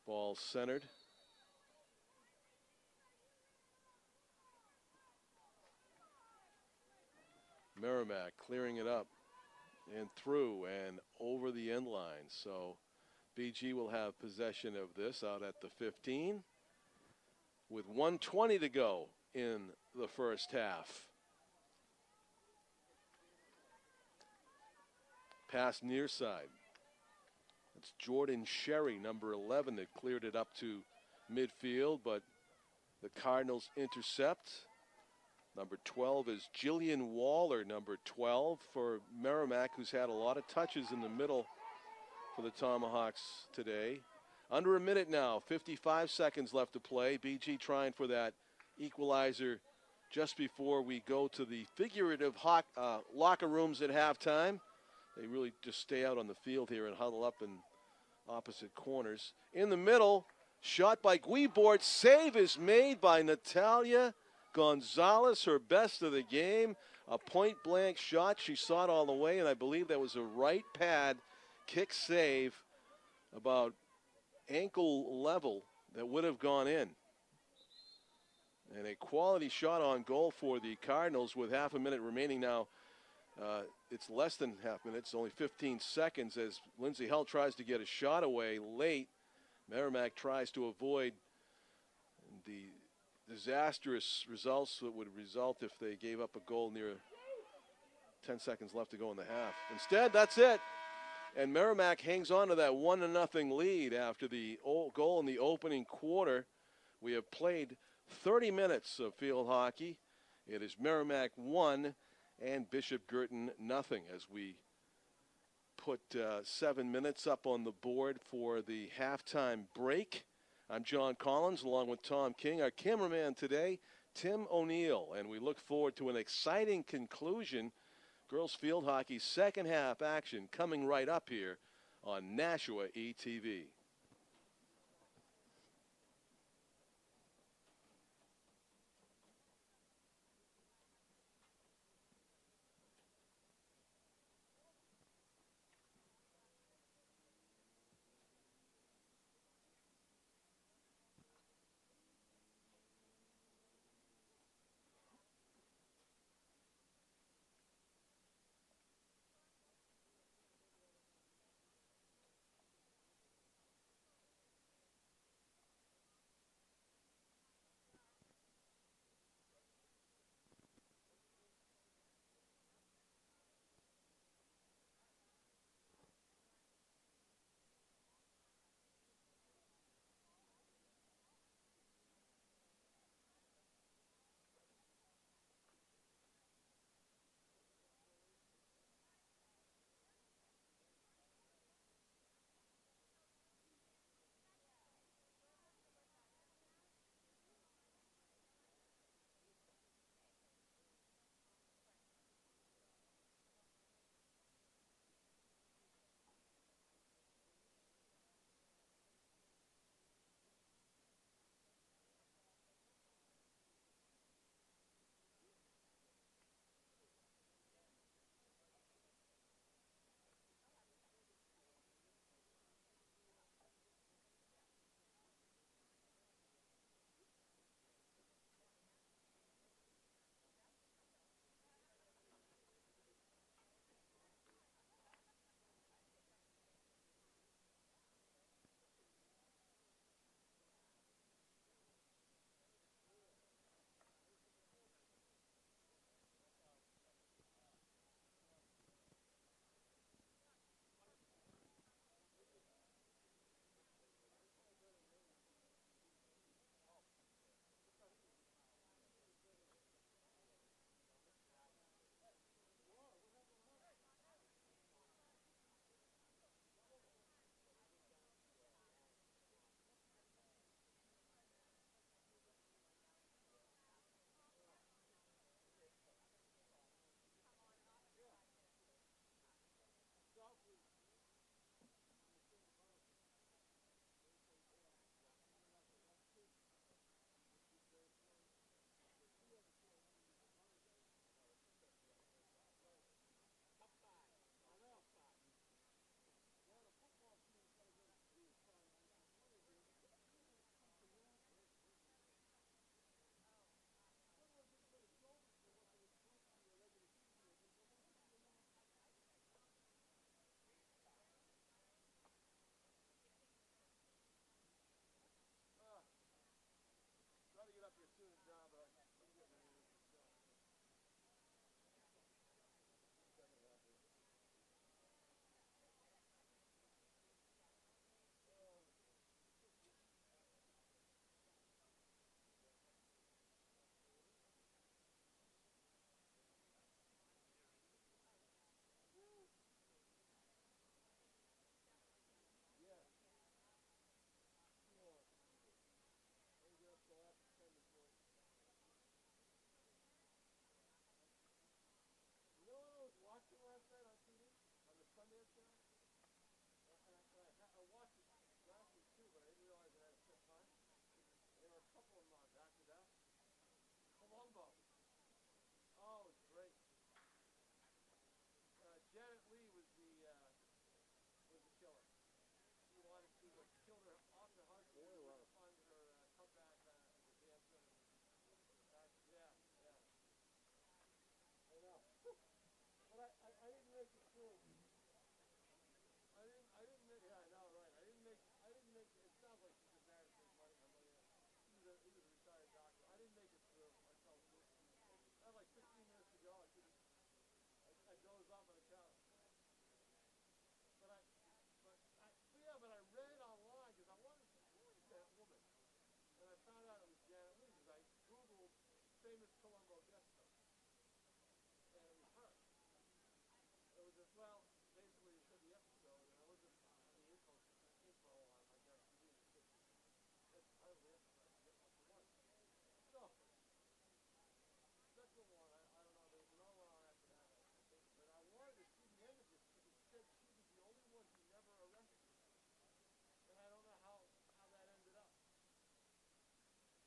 Ball centered. Merrimack clearing it up and through and over the end line. So BG will have possession of this out at the 15 with 1:20 to go in the first half. Pass near side. It's Jordan Sherry, number 11, that cleared it up to midfield, but the Cardinals intercept. Number 12 is Jillian Waller, number 12 for Merrimack, who's had a lot of touches in the middle for the Tomahawks today. Under a minute now, 55 seconds left to play. BG trying for that equalizer just before we go to the figurative locker rooms at halftime. They really just stay out on the field here and huddle up in opposite corners. In the middle, shot by Guibort. Save is made by Natalia Gonzalez, her best of the game. A point-blank shot. She saw it all the way, and I believe that was a right pad kick save about ankle level that would have gone in. And a quality shot on goal for the Cardinals with half a minute remaining now. It's less than half a minute. It's only 15 seconds as Lindsay Hull tries to get a shot away late. Merrimack tries to avoid the disastrous results that would result if they gave up a goal near 10 seconds left to go in the half. Instead, that's it. And Merrimack hangs on to that 1-0 lead after the goal in the opening quarter. We have played 30 minutes of field hockey. It is Merrimack 1 and Bishop Guertin nothing as we put 7 minutes up on the board for the halftime break. I'm John Collins along with Tom King, our cameraman today, Tim O'Neill, and we look forward to an exciting conclusion. Girls field hockey second half action coming right up here on Nashua ETV. he was a retired doctor. I didn't make it through. I fell asleep. I had like 15 minutes to go. I dozed off on the couch. But I read online because I wanted to see who is that woman, and I found out it was Janet Lee because I Googled famous Colombo guest stars, and it was her. It was just, well, basically you said the episode, and I was just, I mean, info on my guest TV was just, that's hardly episode. I forget what it was. So, second one, I don't know, there was another one on after that, I think, but I wanted to see the end of this because it said she was the only one who never arrested. And I don't know how that ended up.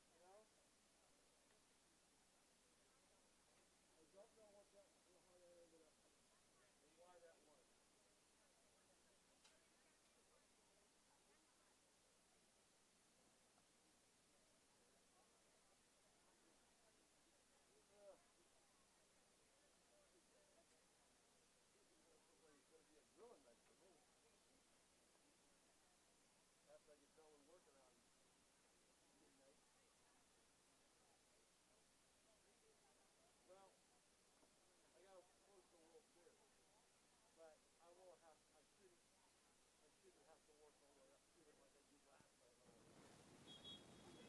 You know? I don't know how that ended up and why that was. It's going to be a drilling night for me. After I get done with working on midnight. Well, I got to close the World Series, but I won't have. I shouldn't have to work all the way up to it like I did last night.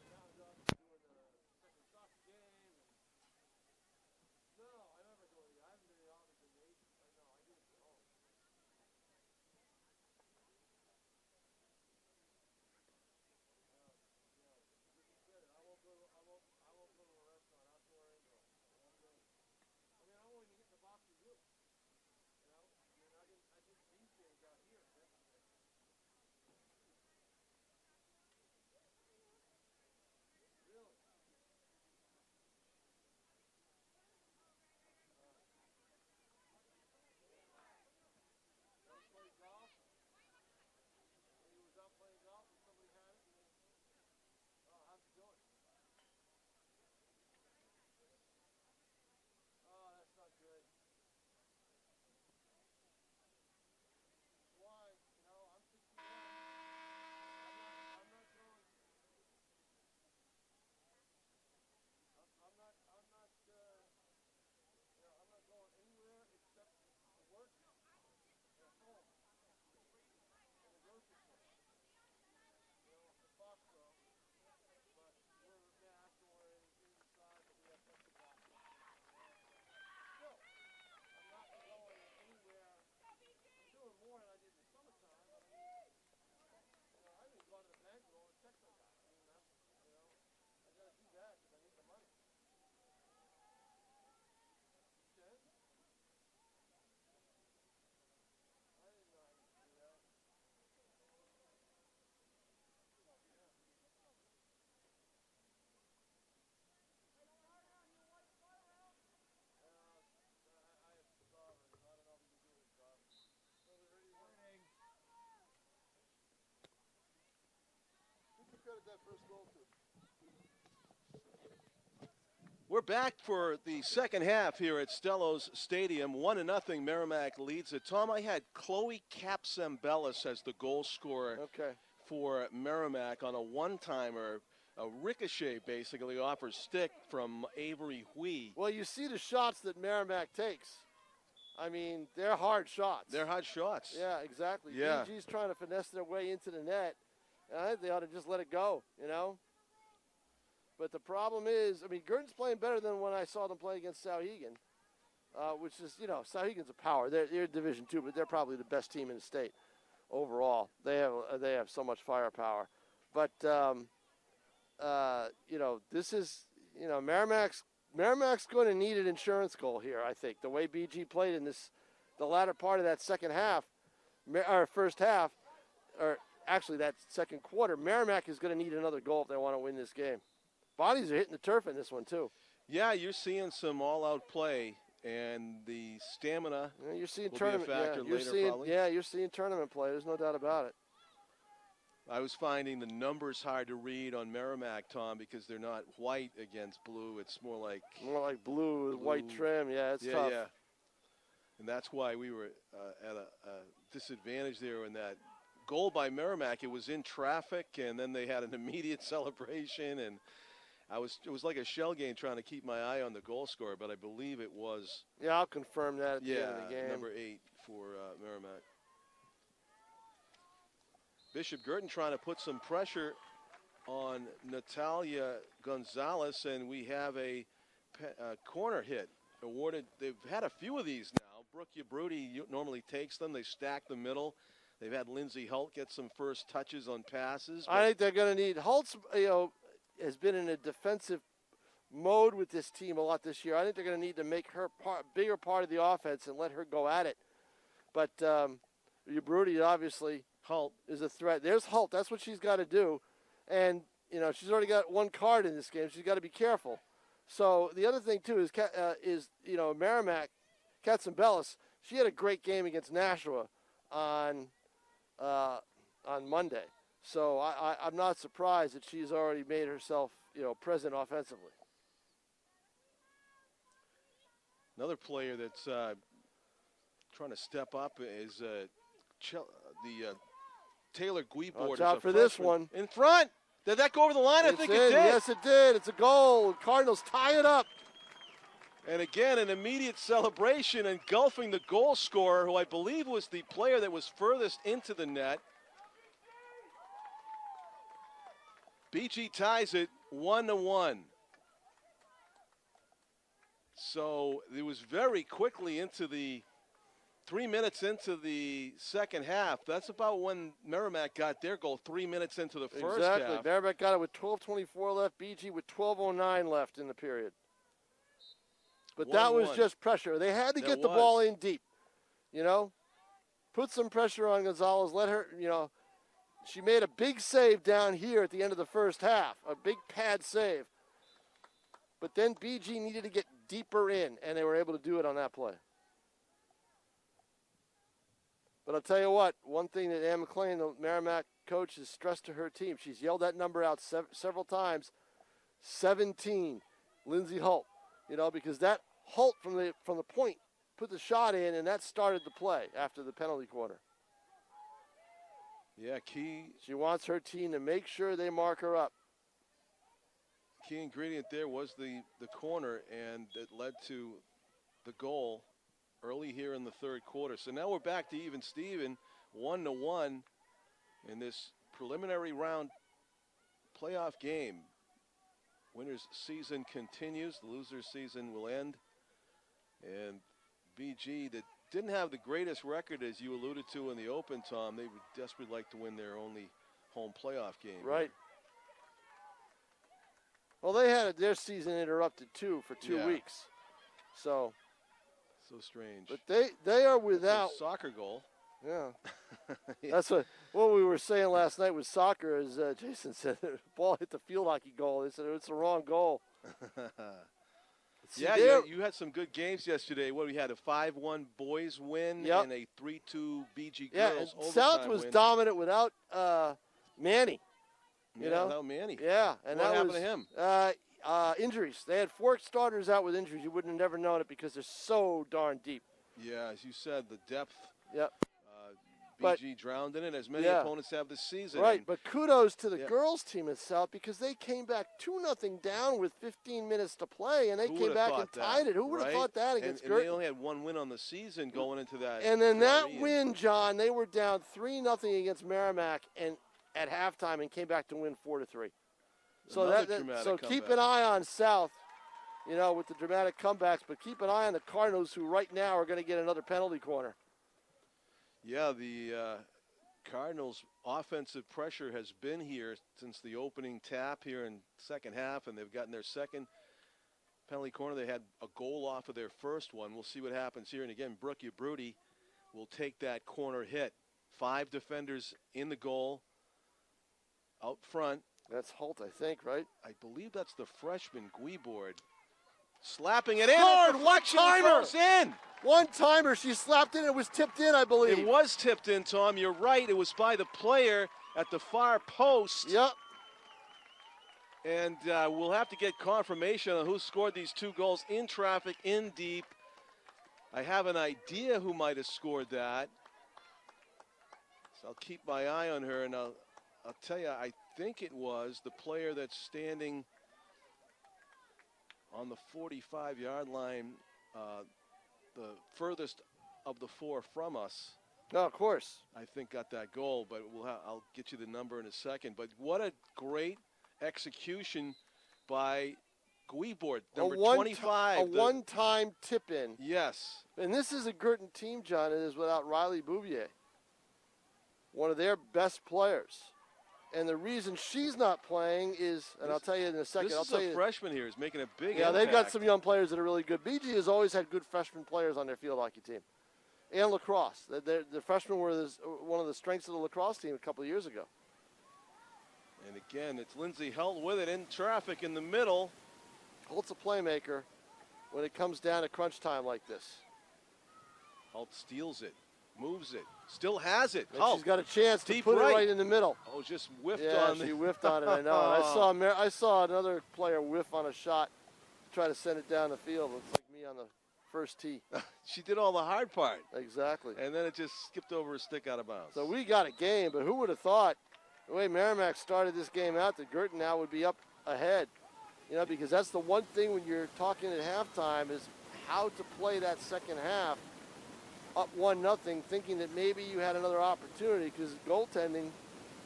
When I wound up doing the second Sox game, and no, I never go to the. I haven't been in the office in ages. I know. I do it at home. I won't go to a restaurant, outdoor, indoor. I mean, I won't even get in the box with you. You know, I mean, I did these games out here yesterday. Really? Ever played golf? When you was out playing golf and somebody had it? Oh, how'd you do it? Oh, that's not good. Why? You know, I'm 61. I'm not going. I'm not going anywhere except to work and home and the grocery store. You know, the Foxborough, but we're masked and we're inside, but we have plexiglass. Still, I'm not going anywhere. I'm doing more than I did in the summertime, but I mean, you know, I didn't go to the bank with all the checks I got. I mean, that's, you know, I got to do that because I need the money. You can? I didn't know I could do that. I have sovereigns. I don't know if you can do this, Bob. Morning. Who you credit that first goal to? We're back for the second half here at Stellos Stadium. 1-0, Merrimack leads it. Tom, I had Chloe Capsembellis as the goal scorer for Merrimack on a one-timer, a ricochet basically off her stick from Avery Hui. Well, you see the shots that Merrimack takes. I mean, they're hard shots. They're hard shots. Yeah, exactly. Yeah. BG's trying to finesse their way into the net, and I think they ought to just let it go, you know? But the problem is, I mean, Guertin's playing better than when I saw them play against Sauhegan, which is, you know, Sauhegan's a power. They're Division II, but they're probably the best team in the state overall. They have so much firepower. But, you know, this is, you know, Merrimack's going to need an insurance goal here, I think. The way BG played in the latter part of that second half, or first half, or actually that second quarter, Merrimack is going to need another goal if they want to win this game. Bodies are hitting the turf in this one, too. Yeah, you're seeing some all-out play, and the stamina you're seeing will tournament, be a factor later, probably. Yeah, you're seeing tournament play. There's no doubt about it. I was finding the numbers hard to read on Merrimack, Tom, because they're not white against blue. It's more like blue with white trim. Yeah, it's tough. Yeah. And that's why we were at a disadvantage there in that goal by Merrimack. It was in traffic, and then they had an immediate celebration, and It was like a shell game trying to keep my eye on the goal scorer, but I believe it was. Yeah, I'll confirm that at the end of the game. Number 8 for Merrimack. Bishop Guertin trying to put some pressure on Natalia Gonzalez, and we have a corner hit awarded. They've had a few of these now. Brooke Yabrudi normally takes them. They stack the middle. They've had Lindsay Holt get some first touches on passes. I think they're going to need Holt's, has been in a defensive mode with this team a lot this year. I think they're going to need to make her bigger part of the offense and let her go at it. But Yabrudi, obviously, Holt is a threat. There's Holt. That's what she's got to do. And, she's already got one card in this game. She's got to be careful. So the other thing, too, is Merrimack, Katzenbellis, she had a great game against Nashua on Monday. So I'm not surprised that she's already made herself, present offensively. Another player that's trying to step up is the Taylor Guibord. Watch out for this one. In front. Did that go over the line? I think it did. Yes, it did. It's a goal. Cardinals tie it up. And again, an immediate celebration engulfing the goal scorer, who I believe was the player that was furthest into the net. BG ties it 1-1. So it was very quickly into the 3 minutes into the second half. That's about when Merrimack got their goal, 3 minutes into the first half. Exactly. Merrimack got it with 12:24 left. BG with 12:09 left in the period. But that was just pressure. They had to get the ball in deep, Put some pressure on Gonzalez. Let her, she made a big save down here at the end of the first half, a big pad save. But then BG needed to get deeper in, and they were able to do it on that play. But I'll tell you what, one thing that Ann McLean, the Merrimack coach, has stressed to her team, she's yelled that number out several times, 17, Lindsay Holt, because that Holt from the point put the shot in, and that started the play after the penalty corner. Yeah, key. She wants her team to make sure they mark her up. Key ingredient there was the corner, and it led to the goal early here in the third quarter. So now we're back to even Steven, 1-1 in this preliminary round playoff game. Winner's season continues. The loser's season will end. And BG, that didn't have the greatest record, as you alluded to in the open, Tom. They would desperately like to win their only home playoff game. Right. Well, they had their season interrupted, too, for 2 weeks. So strange. But they are without a soccer goal. Yeah. That's what we were saying last night with soccer, as Jason said, the ball hit the field hockey goal. They said it's the wrong goal. You had some good games yesterday. We had a 5-1 boys win and a 3-2 BG girls overtime South was win. dominant without Manny. Without Manny. Yeah, and what happened to him? Injuries. They had 4 starters out with injuries. You wouldn't have never known it because they're so darn deep. Yeah, as you said, the depth. Yep. BG drowned in it, as many opponents have this season. Right, but kudos to the girls team at South, because they came back 2-0 down with 15 minutes to play, and they came back and tied it. Who would have thought that against Guertin? And they only had 1 win on the season going into that. And then that win, John, they were down 3-0 against Merrimack and at halftime and came back to win 4-3. So keep an eye on South, with the dramatic comebacks, but keep an eye on the Cardinals, who right now are going to get another penalty corner. Yeah, the Cardinals' offensive pressure has been here since the opening tap here in second half, and they've gotten their second penalty corner. They had a goal off of their first one. We'll see what happens here. And again, Brooke Yabrudi will take that corner hit. 5 defenders in the goal out front. That's Holt, I think, right? I believe that's the freshman, Guibord. Slapping it in. One-timer! In. One-timer. She slapped in. It was tipped in, I believe. It was tipped in, Tom. You're right. It was by the player at the far post. Yep. And we'll have to get confirmation on who scored these 2 goals in traffic, in deep. I have an idea who might have scored that. So I'll keep my eye on her, and I'll tell you, I think it was the player that's standing on the 45-yard line, the furthest of the four from us. No, of course. I think got that goal, but I'll get you the number in a second. But what a great execution by Guibord, number 25. A one-time tip-in. Yes. And this is a Guertin team, John. It is without Riley Bouvier, one of their best players. And the reason she's not playing is, and I'll tell you in a second. This is a freshman here is making a big impact. They've got some young players that are really good. BG has always had good freshman players on their field hockey team. And lacrosse. The freshmen were one of the strengths of the lacrosse team a couple of years ago. And again, it's Lindsay Helt with it in traffic in the middle. Holt's a playmaker when it comes down to crunch time like this. Helt steals it, moves it, still has it. She's got a chance to put it right in the middle. Oh, just whiffed on it. She whiffed on it, I know. And I saw another player whiff on a shot, try to send it down the field. Looks like me on the first tee. She did all the hard part. Exactly. And then it just skipped over a stick out of bounds. So we got a game, but who would have thought the way Merrimack started this game out that Guertin now would be up ahead? You know, because that's the one thing when you're talking at halftime is how to play that second half up 1-0, thinking that maybe you had another opportunity because goaltending,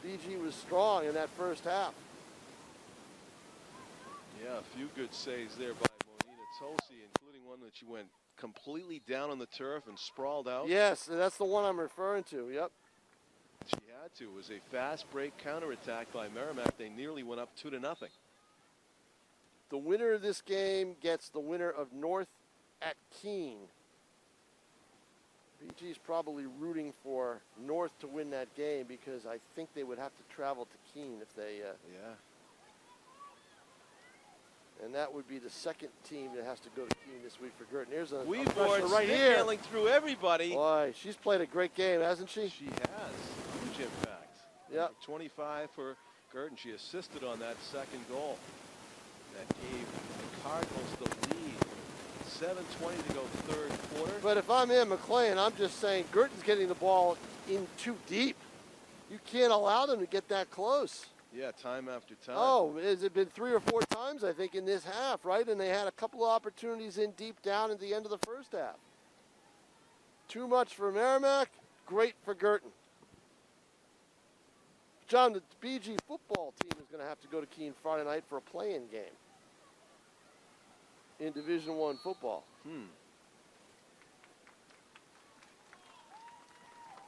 BG was strong in that first half. Yeah, a few good saves there by Monina Tosi, including one that she went completely down on the turf and sprawled out. Yes, that's the one I'm referring to, yep. She had to. It was a fast break counterattack by Merrimack. They nearly went up 2-0. The winner of this game gets the winner of North at Keene. BG's probably rooting for North to win that game because I think they would have to travel to Keene if they. Yeah. And that would be the second team that has to go to Keene this week for Guertin. Here's a We've right here. Handling through everybody. Boy, she's played a great game, hasn't she? She has. Huge impact. Yep. 25 for Guertin. She assisted on that second goal. That gave the Cardinals the lead. 7:20 to go third quarter. But if I'm in McLean, I'm just saying Guertin's getting the ball in too deep. You can't allow them to get that close. Yeah, time after time. Oh, has it been 3 or 4 times, I think, in this half, right? And they had a couple of opportunities in deep down at the end of the first half. Too much for Merrimack, great for Guertin. John, the BG football team is going to have to go to Keene Friday night for a play-in game in Division I football.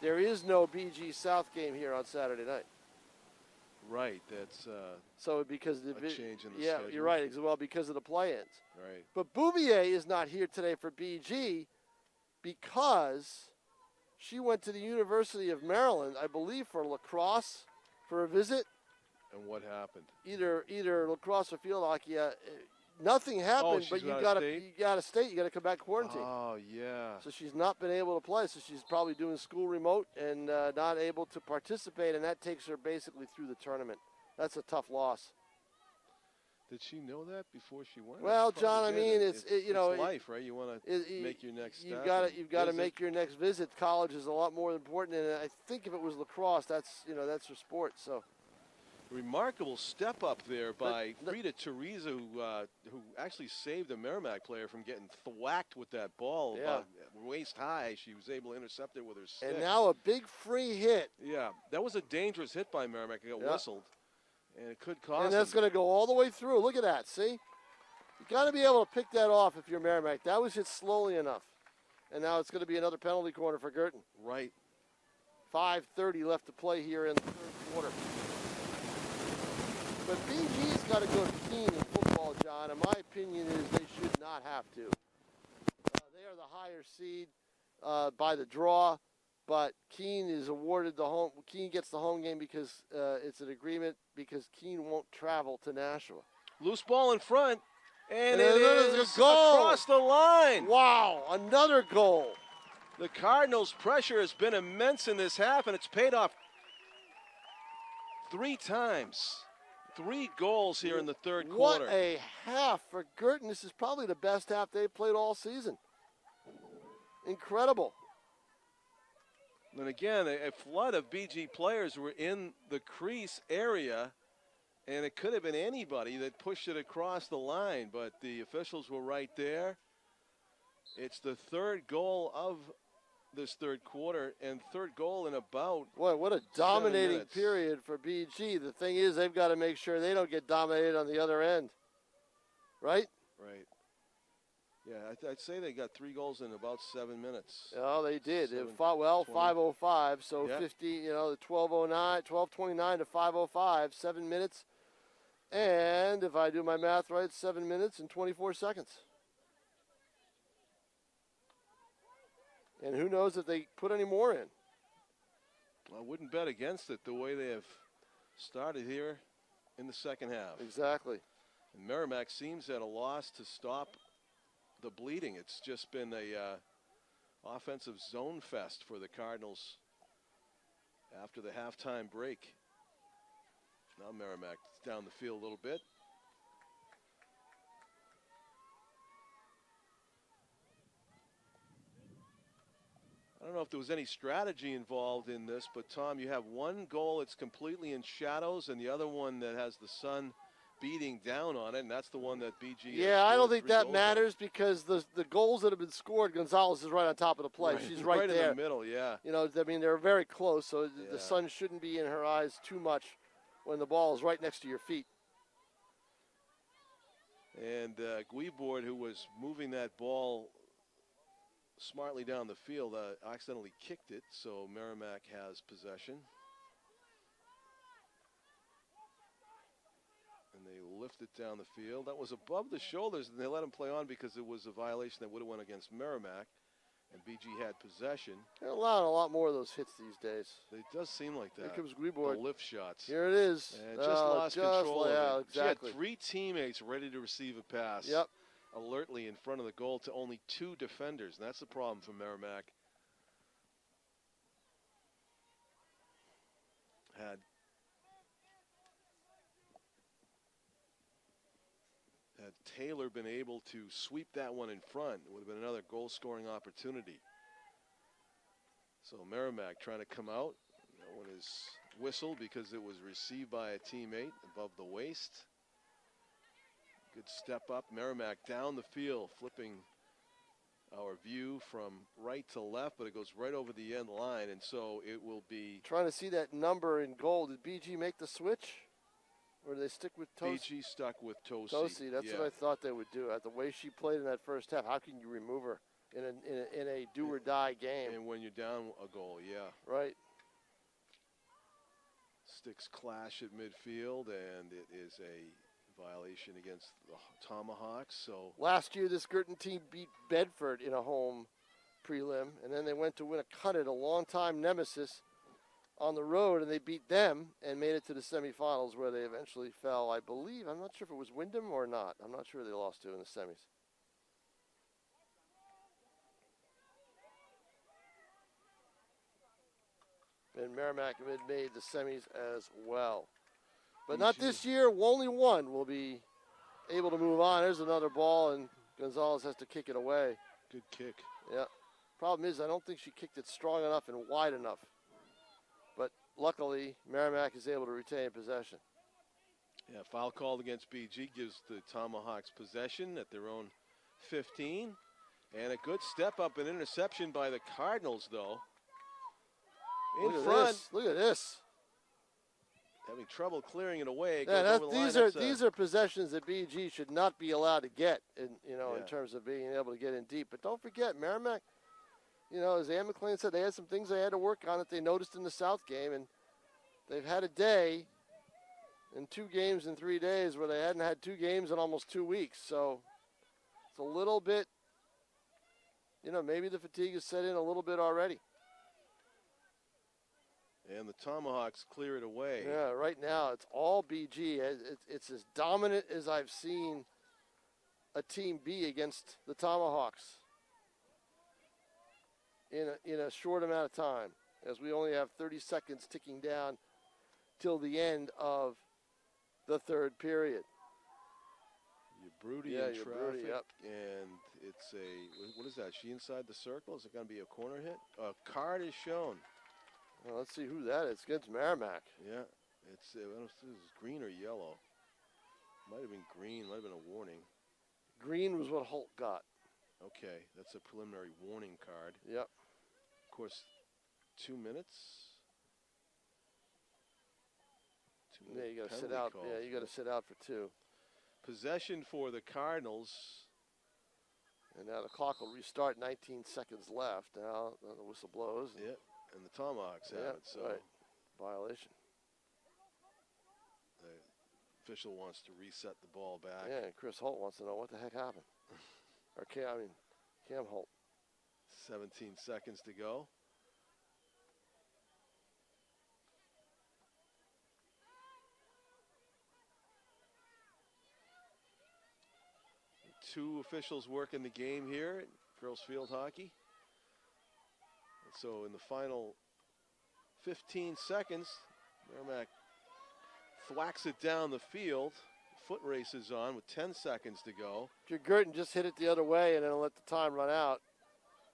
There is no BG South game here on Saturday night. Right, that's so because the a change in the yeah, schedule. You're right. Well, because of the play-ins. Right. But Bouvier is not here today for BG because she went to the University of Maryland, I believe, for lacrosse for a visit. And what happened? Either lacrosse or field hockey. Nothing happened, but you got to state. You got to come back quarantine. Oh yeah. So she's not been able to play. So she's probably doing school remote and not able to participate, and that takes her basically through the tournament. That's a tough loss. Did she know that before she went? Well, John, I mean, it's life, right? You want to make your next step. You've got to make your next visit. College is a lot more important, and I think if it was lacrosse, that's her sport. So. Remarkable step up there by Rita Teresa, who actually saved a Merrimack player from getting thwacked with that ball about waist high. She was able to intercept it with her stick. And now a big free hit. Yeah, that was a dangerous hit by Merrimack. It got whistled, and it could cost. And that's going to go all the way through. Look at that. See, you got to be able to pick that off if you're Merrimack. That was hit slowly enough, and now it's going to be another penalty corner for Guertin. Right. 5:30 left to play here in the third quarter. But BG's got to go to Keene in football, John, and my opinion is they should not have to. They are the higher seed by the draw, but Keene is awarded the home. Keene gets the home game because it's an agreement because Keene won't travel to Nashua. Loose ball in front, and it is a goal across the line. Wow, another goal. The Cardinals' pressure has been immense in this half, and it's paid off 3 times. 3 goals here in the third quarter. What a half for Guertin. This is probably the best half they've played all season. Incredible. And again, a flood of BG players were in the crease area, And it could have been anybody that pushed it across the line, but the officials were right there. It's the third goal of this third quarter and third goal in about what a dominating period for BG. The thing is, they've got to make sure they don't get dominated on the other end. Right? Right. Yeah, I'd say they got 3 goals in about 7 minutes. Oh, they did. It fought well, 5:05. So yep. 50, the 12:29 to 5:05, 7 minutes. And if I do my math right, 7 minutes and 24 seconds. And who knows if they put any more in. I wouldn't bet against it the way they have started here in the second half. Exactly. And Merrimack seems at a loss to stop the bleeding. It's just been a offensive zone fest for the Cardinals after the halftime break. Now Merrimack down the field a little bit. I don't know if there was any strategy involved in this, but Tom, you have one goal that's completely in shadows and the other one that has the sun beating down on it, and that's the one that BG. Yeah, I don't think that matters because the goals that have been scored, Gonzalez is right on top of the plate. Right. She's right there. In the middle, yeah. I mean, they're very close, so the sun shouldn't be in her eyes too much when the ball is right next to your feet. And Guibord, who was moving that ball smartly down the field, accidentally kicked it, so Merrimack has possession. And they lift it down the field. That was above the shoulders, and they let him play on because it was a violation that would have went against Merrimack, and BG had possession. They're allowing a lot more of those hits these days. It does seem like that. Here comes Guibord. The lift shots. Here it is. And just lost control of it. Exactly. She had 3 teammates ready to receive a pass. Yep. Alertly in front of the goal to only 2 defenders, and that's the problem for Merrimack. Had Taylor been able to sweep that one in front, it would have been another goal-scoring opportunity. So Merrimack trying to come out. No one is whistled because it was received by a teammate above the waist. Good step up. Merrimack down the field, flipping our view from right to left, but it goes right over the end line, and so it will be. Trying to see that number in goal. Did BG make the switch? Or did they stick with Tosi? BG stuck with Tosi. Tosi, that's what I thought they would do. The way she played in that first half, how can you remove her in a do-or-die game? And when you're down a goal, yeah. Right. Sticks clash at midfield, and it is a violation against the Tomahawks. So last year, this Guertin team beat Bedford in a home prelim, and then they went to win a cut at a long-time nemesis on the road, and they beat them and made it to the semifinals where they eventually fell, I believe. I'm not sure if it was Wyndham or not. I'm not sure they lost to in the semis. And Merrimack had made the semis as well. But not this year. Only one will be able to move on. There's another ball, and Gonzalez has to kick it away. Good kick. Yeah. Problem is, I don't think she kicked it strong enough and wide enough. But luckily, Merrimack is able to retain possession. Yeah, foul called against BG gives the Tomahawks possession at their own 15. And a good step up and interception by the Cardinals, though. In front. Look at this. Having trouble clearing it away. Yeah, these are possessions that BG should not be allowed to get in terms of being able to get in deep. But don't forget, Merrimack, as Ann McLean said, they had some things they had to work on that they noticed in the South game, and they've had a day and 2 games in 3 days where they hadn't had 2 games in almost 2 weeks. So it's a little bit, maybe the fatigue has set in a little bit already. And the Tomahawks clear it away. Yeah, right now it's all BG. It's as dominant as I've seen a team be against the Tomahawks in a short amount of time, as we only have 30 seconds ticking down till the end of the third period. You're Broody in traffic, yep. And it's what is that? She inside the circle? Is it going to be a corner hit? A card is shown. Well, let's see who that is. It's against Merrimack. Yeah, it's green or yellow. Might have been green, might have been a warning. Green was what Holt got. Okay, that's a preliminary warning card. Yep. Of course, 2 minutes. Yeah, you got to sit out. Yeah, you got to sit out for 2. Possession for the Cardinals. And now the clock will restart. 19 seconds left. Now the whistle blows. Yep, and the Tomahawks have it. So right. Violation. The official wants to reset the ball back. Yeah, and Chris Holt wants to know what the heck happened. Or Cam Holt. 17 seconds to go. Two officials working the game here at girls field hockey. And so in the final 15 seconds, Merrimack thwacks it down the field. Foot race is on with 10 seconds to go. Guertin just hit it the other way and then let the time run out.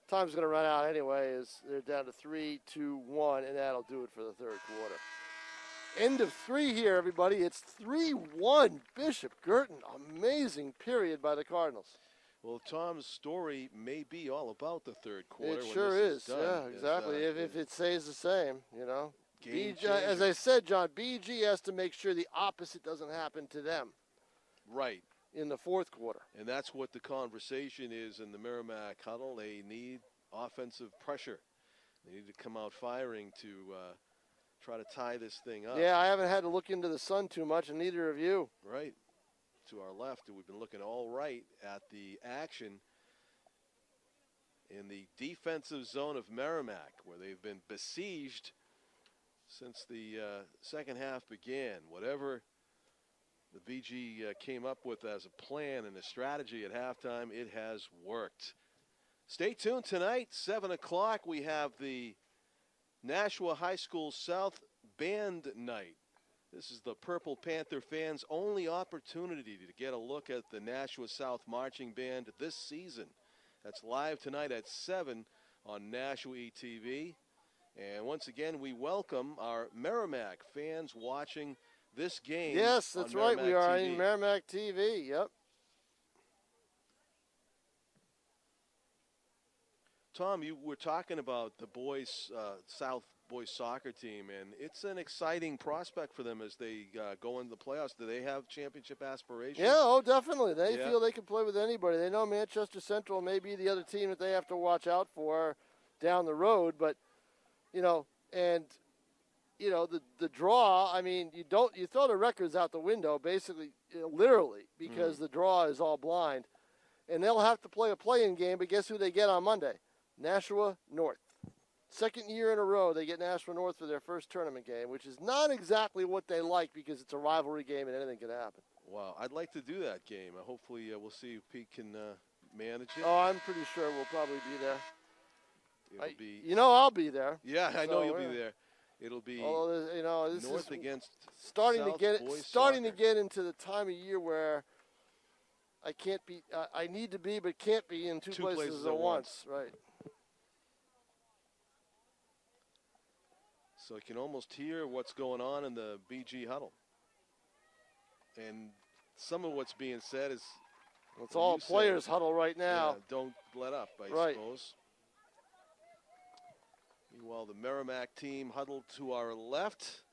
Time's going to run out anyway as they're down to 3, 2, 1, and that'll do it for the third quarter. End of 3 here, everybody. It's 3-1 Bishop Guertin. Amazing period by the Cardinals. Well, Tom's story may be all about the third quarter. It sure is. Yeah, exactly. If it stays the same, you know. As I said, John, BG has to make sure the opposite doesn't happen to them. Right. In the fourth quarter. And that's what the conversation is in the Merrimack huddle. They need offensive pressure. They need to come out firing to try to tie this thing up. Yeah, I haven't had to look into the sun too much, and neither have you. Right. To our left, we've been looking all right at the action in the defensive zone of Merrimack, where they've been besieged since the second half began. Whatever the BG came up with as a plan and a strategy at halftime, it has worked. Stay tuned tonight, 7 o'clock. We have the Nashua High School South Band Night. This is the Purple Panther fans' only opportunity to get a look at the Nashua South Marching Band this season. That's live tonight at 7 on Nashua ETV. And once again, we welcome our Merrimack fans watching this game. Yes, that's right. We are on Merrimack TV. Yep. Tom, you were talking about the boys, South boys soccer team, and it's an exciting prospect for them as they go into the playoffs. Do they have championship aspirations? Yeah, oh, definitely. They feel they can play with anybody. They know Manchester Central may be the other team that they have to watch out for down the road, but you know, and you know the draw. I mean, you throw the records out the window, basically, literally, because the draw is all blind, and they'll have to play a play-in game. But guess who they get on Monday? Nashua North. Second year in a row, they get Nashua North for their first tournament game, which is not exactly what they like because it's a rivalry game and anything can happen. Wow, I'd like to do that game. Hopefully, we'll see if Pete can manage it. Oh, I'm pretty sure we'll probably be there. It'll be. You know, I'll be there. Yeah, I know you'll be there. It'll be. Although, you know, this North is against starting South to get into the time of year where I can't be. I need to be, but can't be in two places at once. Right. So you can almost hear what's going on in the BG huddle. And some of what's being said is... Well, it's all players huddle right now. Yeah, don't let up, I suppose. Meanwhile, the Merrimack team huddled to our left.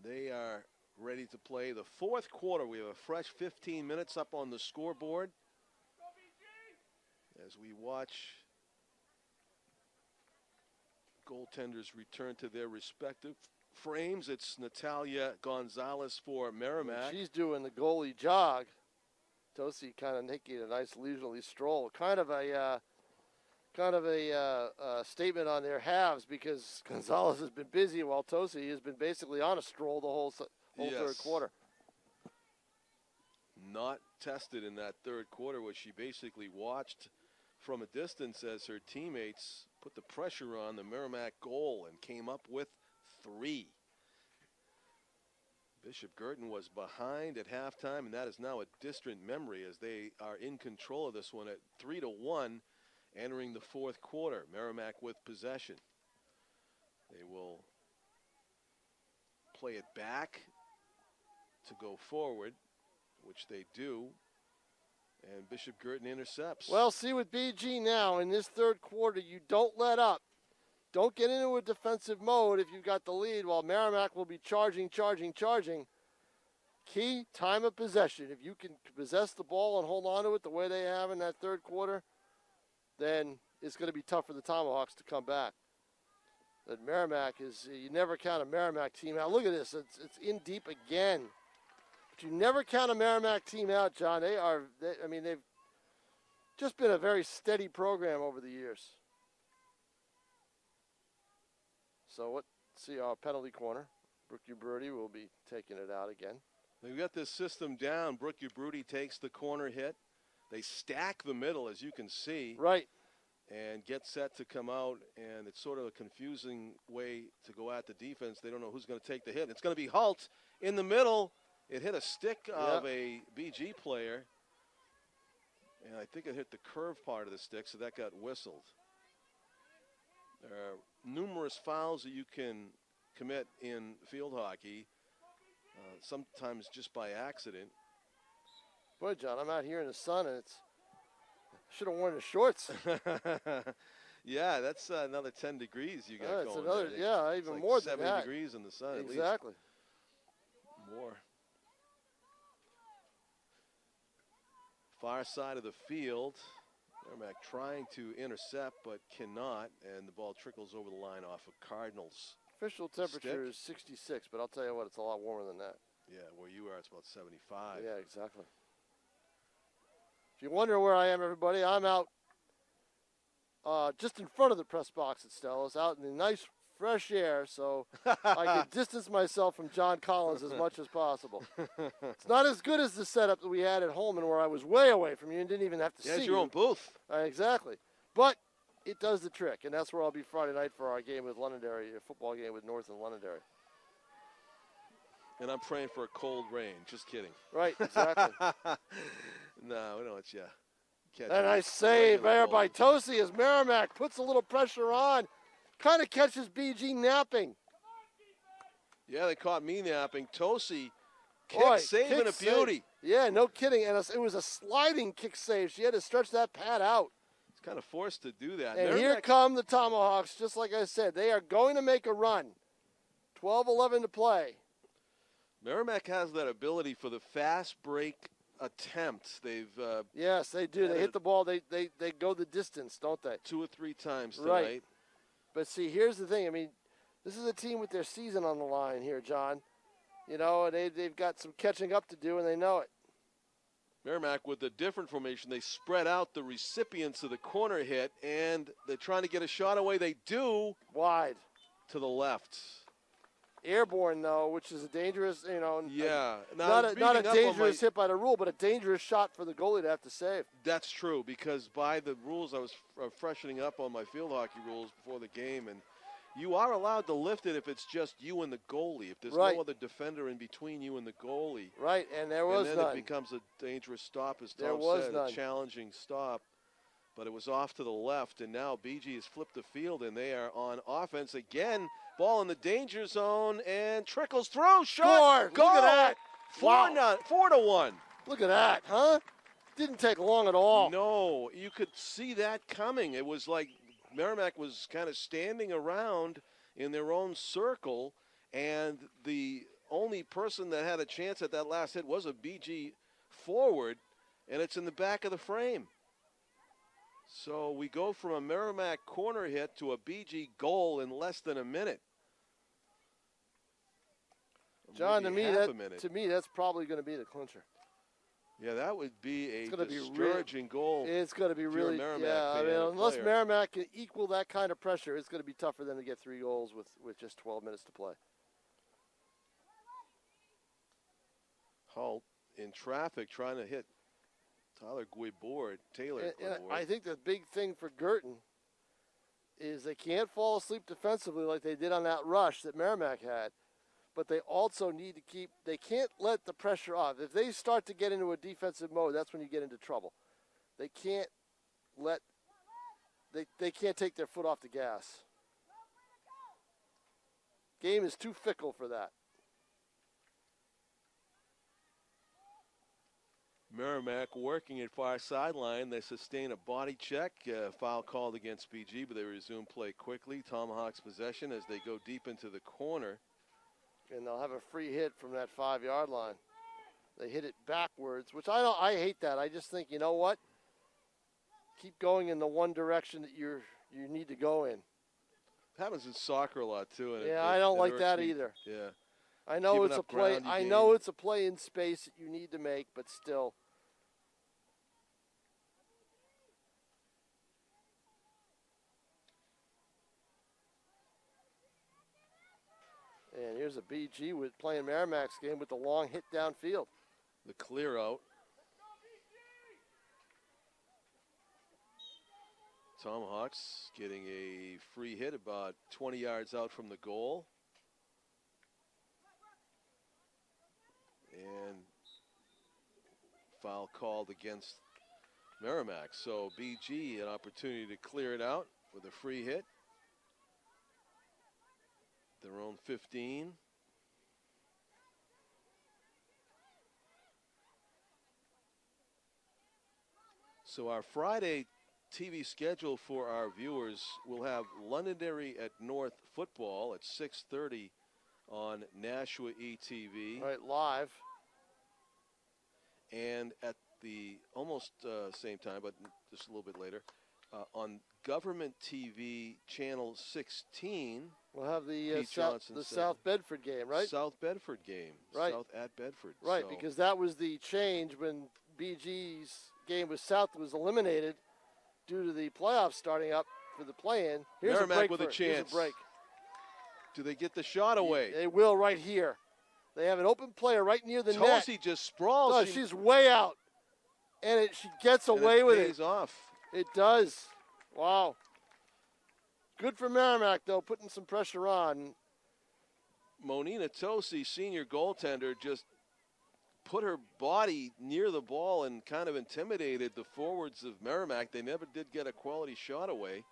They are ready to play the fourth quarter. We have a fresh 15 minutes up on the scoreboard. As we watch goaltenders return to their respective frames. It's Natalia Gonzalez for Merrimack. She's doing the goalie jog. Tosi kind of making a nice leisurely stroll. Kind of a statement on their halves because Gonzalez has been busy while Tosi has been basically on a stroll the whole third quarter. Not tested in that third quarter, where she basically watched from a distance as her teammates put the pressure on the Merrimack goal and came up with 3. Bishop Guertin was behind at halftime, and that is now a distant memory as they are in control of this one at 3-1 entering the fourth quarter. Merrimack with possession. They will play it back to go forward. which they do. And Bishop Guertin intercepts. Well, see with BG now, in this third quarter, you don't let up. Don't get into a defensive mode if you've got the lead, while Merrimack will be charging. Key, time of possession. If you can possess the ball and hold on to it the way they have in that third quarter, then it's going to be tough for the Tomahawks to come back. But Merrimack you never count a Merrimack team out. Look at this. It's in deep again. But you never count a Merrimack team out, John. They've just been a very steady program over the years. So let's see our penalty corner. Brooke Ubrudi will be taking it out again. They've got this system down. Brooke Ubrudi takes the corner hit. They stack the middle, as you can see. Right. And get set to come out, and it's sort of a confusing way to go at the defense. They don't know who's going to take the hit. It's going to be Halt in the middle. It hit a stick of a BG player, and I think it hit the curved part of the stick, so that got whistled. There are numerous fouls that you can commit in field hockey, sometimes just by accident. Boy, John, I'm out here in the sun, and should have worn the shorts. Yeah, that's another 10 degrees you got going. Even like more than 70 that. degrees in the sun. Exactly. At least. More. Far side of the field. Merrimack trying to intercept, but cannot, and the ball trickles over the line off of Cardinals. Official temperature is 66, but I'll tell you what, it's a lot warmer than that. Yeah, where you are, it's about 75. Yeah, exactly. If you wonder where I am, everybody, I'm out just in front of the press box at Stella's, out in the nice, fresh air, so I can distance myself from John Collins as much as possible. It's not as good as the setup that we had at Holman, where I was way away from you and didn't even have to see you. Yeah, it's your own booth. Exactly. But it does the trick, and that's where I'll be Friday night for our game with Londonderry, a football game with North and Londonderry. And I'm praying for a cold rain. Just kidding. Right, exactly. No, we don't want you. And I save there by Tosi as Merrimack puts a little pressure on. Kind of catches BG napping. Yeah, they caught me napping. Tosi saving a beauty. Yeah, no kidding. And it was a sliding kick save. She had to stretch that pad out. It's kind of forced to do that. And here come the Tomahawks, just like I said. They are going to make a run. 12-11 to play. Merrimack has that ability for the fast break attempts. Yes, they do. They hit the ball. They go the distance, don't they? 2 or 3 times tonight. Right. But see, here's the thing. I mean, this is a team with their season on the line here, John. You know, they've got some catching up to do, and they know it. Merrimack with a different formation. They spread out the recipients of the corner hit, and they're trying to get a shot away. They do. Wide. To the left. Airborne, though, which is a dangerous, Yeah. Not a dangerous hit by the rule, but a dangerous shot for the goalie to have to save. That's true, because by the rules, I was freshening up on my field hockey rules before the game, and you are allowed to lift it if it's just you and the goalie. If there's no other defender in between you and the goalie. Right, and there was none. And then it becomes a dangerous stop, as Tom said, a challenging stop. But it was off to the left, and now BG has flipped the field, and they are on offense again. Ball in the danger zone, and trickles through. Shot! Goal! Look at that. 4-1. Look at that, huh? Didn't take long at all. No, you could see that coming. It was like Merrimack was kind of standing around in their own circle, and the only person that had a chance at that last hit was a BG forward, and it's in the back of the frame. So we go from a Merrimack corner hit to a BG goal in less than a minute. John, to me, that's probably going to be the clincher. Yeah, that would be a discouraging goal. It's going to be really, unless Merrimack can equal that kind of pressure, it's going to be tough for them to get 3 goals with just 12 minutes to play. Halt in traffic trying to hit Taylor Guiboard. I think the big thing for Guertin is they can't fall asleep defensively like they did on that rush that Merrimack had. But they also need to they can't let the pressure off. If they start to get into a defensive mode, that's when you get into trouble. They can't they can't take their foot off the gas. Game is too fickle for that. Merrimack working at far sideline. They sustain a body check. Foul called against BG, but they resume play quickly. Tomahawks possession as they go deep into the corner. And they'll have a free hit from that 5-yard line. They hit it backwards, which I hate that. I just think, you know what? Keep going in the one direction that you need to go in. It happens in soccer a lot too. And yeah, I don't like that either. Yeah. I know it's a play. I know it's a play in space that you need to make, but still. And here's a BG with playing Merrimack's game with the long hit downfield. The clear out. Tomahawks getting a free hit about 20 yards out from the goal. And foul called against Merrimack. So BG, an opportunity to clear it out with a free hit. Their own 15. So our Friday TV schedule for our viewers will have Londonderry at North football at 6:30 on Nashua ETV. Right, live. And at the almost same time, but just a little bit later, on Government TV Channel 16. We'll have the South Bedford game, right? South Bedford game. Right. South at Bedford. Right, so. Because that was the change when BG's game with South was eliminated due to the playoffs starting up for the play-in. Here's Merrimack a break with a chance. Here's a break. Do they get the shot away? They will right here. They have an open player right near the net. Tosi just sprawls. No, she's way out. And she gets away with it. It pays off. It does. Wow. Good for Merrimack, though, putting some pressure on. Monina Tosi, senior goaltender, just put her body near the ball and kind of intimidated the forwards of Merrimack. They never did get a quality shot away.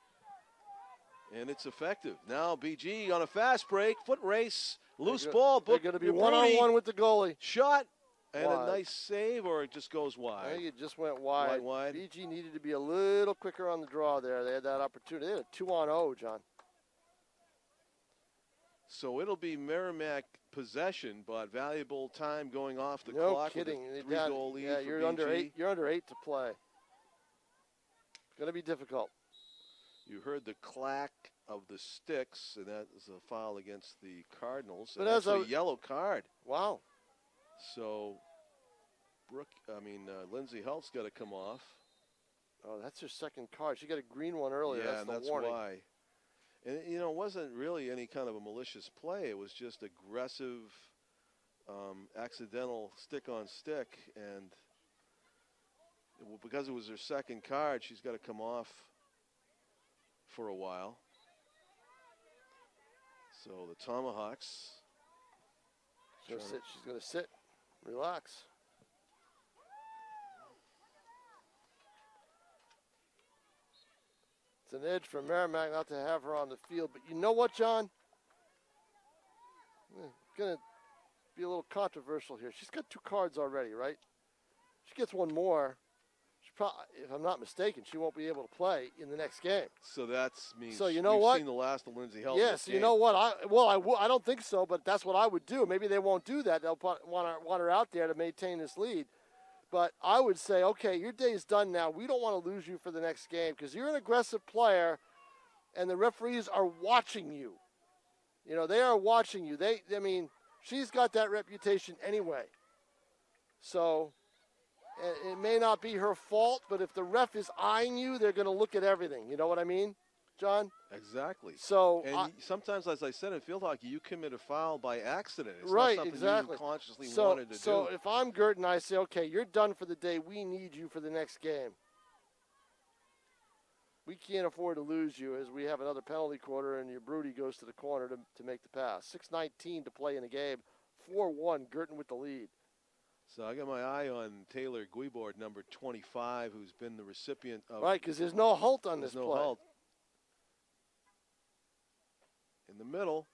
And it's effective. Now BG on a fast break, foot race, loose ball. They're going to be one-on-one with the goalie. Shot and wide. a nice save, or it just goes wide. I think it just went wide. Wide. BG needed to be a little quicker on the draw there. They had that opportunity. They had a 2-on-0, John. So it'll be Merrimack possession, but valuable time going off the no clock. Kidding. With a 3-goal lead for you're BG. under 8. You're under 8 to play. It's going to be difficult. You heard the clack of the sticks, and that is a foul against the Cardinals. But and that's a yellow card. Wow. So, Lindsay Helt's got to come off. Oh, that's her second card. She got a green one earlier. Yeah, that's and the that's warning. why. And, it wasn't really any kind of a malicious play. It was just aggressive, accidental stick-on-stick. And because it was her second card, she's got to come off for a while. So the Tomahawks. She's going to sit. Relax. It's an edge for Merrimack not to have her on the field. But you know what, John? It's going to be a little controversial here. She's got 2 cards already, right? She gets one more. If I'm not mistaken, she won't be able to play in the next game. So that means so you know we've what? seen the last of Lindsay Helt. Yes, you know what? I don't think so, but that's what I would do. Maybe they won't do that. They'll want her out there to maintain this lead. But I would say, okay, your day's done now. We don't want to lose you for the next game because you're an aggressive player, and the referees are watching you. They are watching you. She's got that reputation anyway. So it may not be her fault, but if the ref is eyeing you, they're going to look at everything. You know what I mean, John? Exactly. So sometimes, as I said in field hockey, you commit a foul by accident. It's right, not something exactly. you consciously wanted to do. So if I'm Guertin, I say, okay, you're done for the day. We need you for the next game. We can't afford to lose you as we have another penalty quarter and your Broody goes to the corner to make the pass. 6:19 to play in the game. 4-1, Guertin with the lead. So I got my eye on Taylor Guibord, number 25, who's been the recipient of. Right, because there's no halt on this play. No halt. In the middle,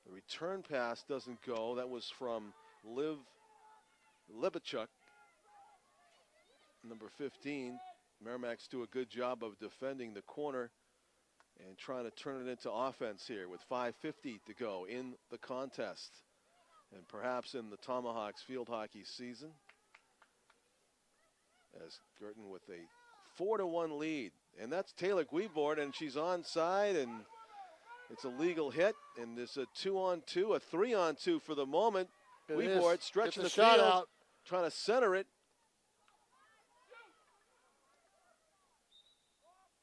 the return pass doesn't go. That was from Liv Libachuk. number 15. Merrimack's do a good job of defending the corner and trying to turn it into offense here with 5:50 to go in the contest and perhaps in the Tomahawks field hockey season. As Guertin with a 4-1 lead. And that's Taylor Guibord, and she's onside, and it's a legal hit. And there's a 2-on-2, a 3-on-2 for the moment. Guibord stretching the shot field, out. trying to center it.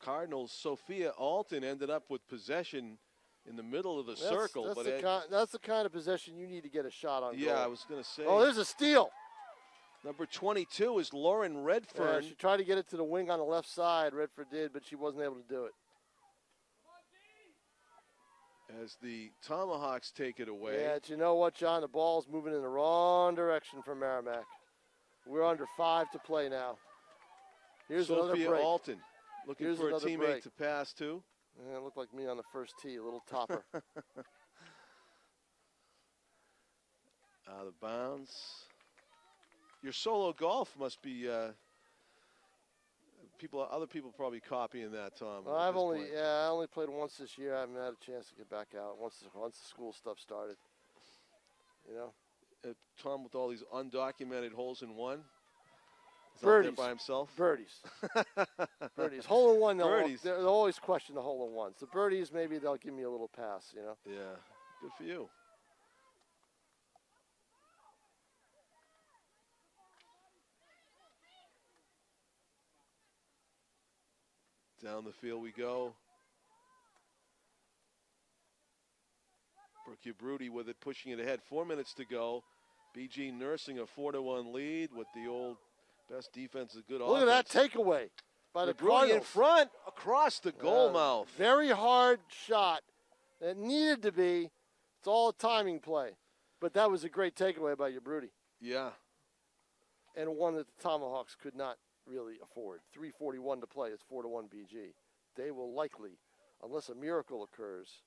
Cardinals' Sophia Alton ended up with possession in the middle of the circle. That's the kind of possession you need to get a shot on goal. Yeah, I was going to say. Oh, there's a steal. Number 22 is Lauren Redfern. Yeah, she tried to get it to the wing on the left side. Redfern did, but she wasn't able to do it. As the Tomahawks take it away. Yeah, you know what, John? The ball's moving in the wrong direction for Merrimack. We're under 5 to play now. Here's another break. Sophia Alton looking for a teammate to pass to. Yeah, it looked like me on the first tee, a little topper. Out of bounds. Your solo golf must be other people probably copying that, Tom. Well, I only played once this year. I haven't had a chance to get back out once the school stuff started. You know. Tom with all these undocumented holes in one. Birdies by himself. Birdies. Birdies. Hole in one. They'll always question the hole in ones. The birdies, maybe they'll give me a little pass. You know. Yeah. Good for you. Down the field we go. Brooke Brody with it, pushing it ahead. 4 minutes to go. BG nursing a 4-1 lead with the old best defense, a good offense. Look at that takeaway by the Cardinals. In front, across the goal mouth. Very hard shot that needed to be. It's all a timing play. But that was a great takeaway by Brody. Yeah. And one that the Tomahawks could not really afford. 3:41 to play. It's 4-1 BG. They will likely, unless a miracle occurs,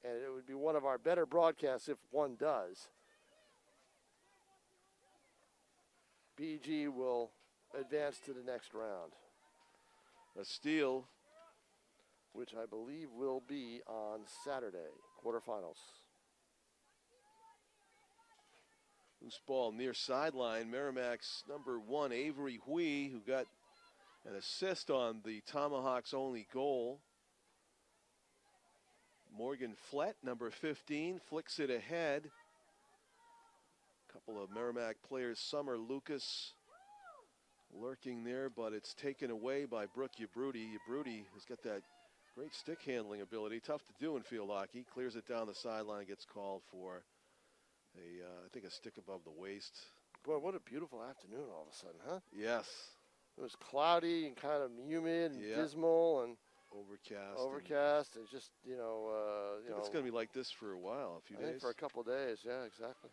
and it would be one of our better broadcasts if one does, BG will advance to the next round. A steal, which I believe will be on Saturday, quarterfinals. Loose ball near sideline. Merrimack's number 1, Avery Hui, who got an assist on the Tomahawks' only goal. Morgan Flett, number 15, flicks it ahead. A couple of Merrimack players, Summer Lucas, lurking there, but it's taken away by Brooke Yabrudi. Yabrudi has got that great stick handling ability. Tough to do in field hockey. Clears it down the sideline, gets called for I think a stick above the waist. Boy, what a beautiful afternoon all of a sudden, huh? Yes. It was cloudy and kind of humid and dismal and overcast. And just, you know, it's going to be like this for a while, a few days. For a couple of days, yeah, exactly.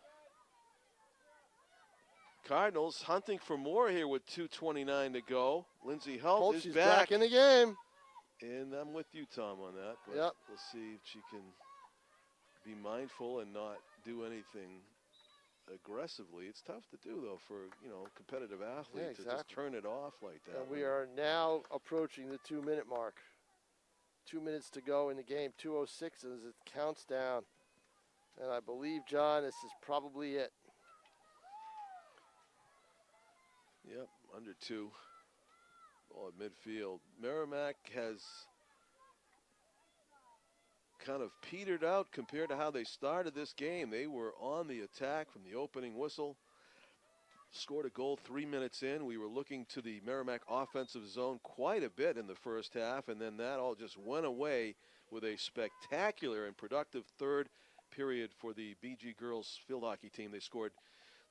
Cardinals hunting for more here with 2:29 to go. Lindsay Holt is she's back in the game. And I'm with you, Tom, on that. But we'll see if she can be mindful and not do anything aggressively. It's tough to do, though, for, competitive athletes to just turn it off like that. And we are now approaching the 2-minute mark. 2 minutes to go in the game, 2:06 as it counts down. And I believe, John, this is probably it. Yep, under 2. Ball at midfield. Merrimack has kind of petered out compared to how they started this game. They were on the attack from the opening whistle. Scored a goal 3 minutes in. We were looking to the Merrimack offensive zone quite a bit in the first half, and then that all just went away with a spectacular and productive third period for the BG girls field hockey team. They scored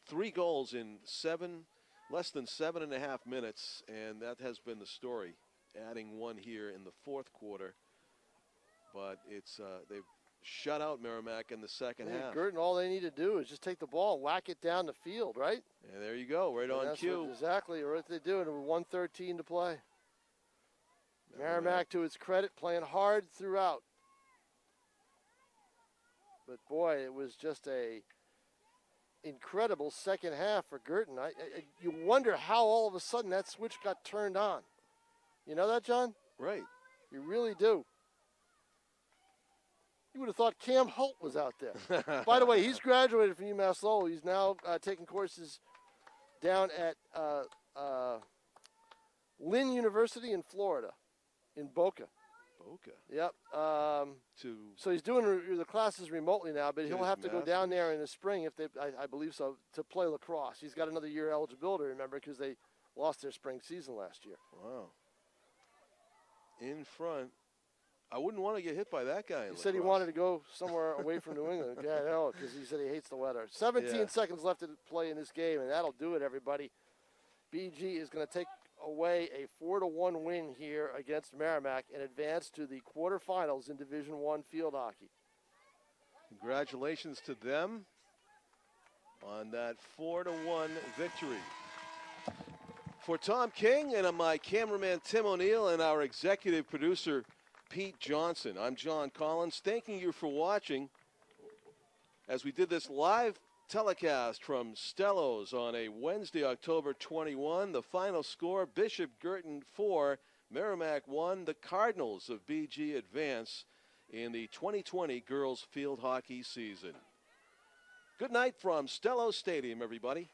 3 goals in less than 7.5 minutes, and that has been the story, adding one here in the fourth quarter. But it's they've shut out Merrimack in the second half. Guertin, all they need to do is just take the ball, whack it down the field, right? And there you go, right on cue. Exactly what they do, and with 1:13 to play. Merrimack, to its credit, playing hard throughout. But boy, it was just a incredible second half for Guertin. You wonder how all of a sudden that switch got turned on. You know that, John? Right. You really do. You would have thought Cam Holt was out there. By the way, he's graduated from UMass Lowell. He's now taking courses down at Lynn University in Florida, in Boca. Boca. Yep. So he's doing the classes remotely now, but he'll have to go down there in the spring, if I believe so, to play lacrosse. He's got another year eligibility, remember, because they lost their spring season last year. Wow. In front. I wouldn't want to get hit by that guy. He said he wanted to go somewhere away from New England. Yeah, I know, because he said he hates the weather. 17 seconds left to play in this game, and that'll do it, everybody. BG is going to take away a 4-1 win here against Merrimack and advance to the quarterfinals in Division I field hockey. Congratulations to them on that 4-1 victory. For Tom King and my cameraman Tim O'Neill and our executive producer Pete Johnson, I'm John Collins, thanking you for watching as we did this live telecast from Stellos on a Wednesday, October 21. The final score, Bishop Guertin 4, Merrimack 1. The Cardinals of BG advance in the 2020 girls field hockey season. Good night from Stellos Stadium, everybody.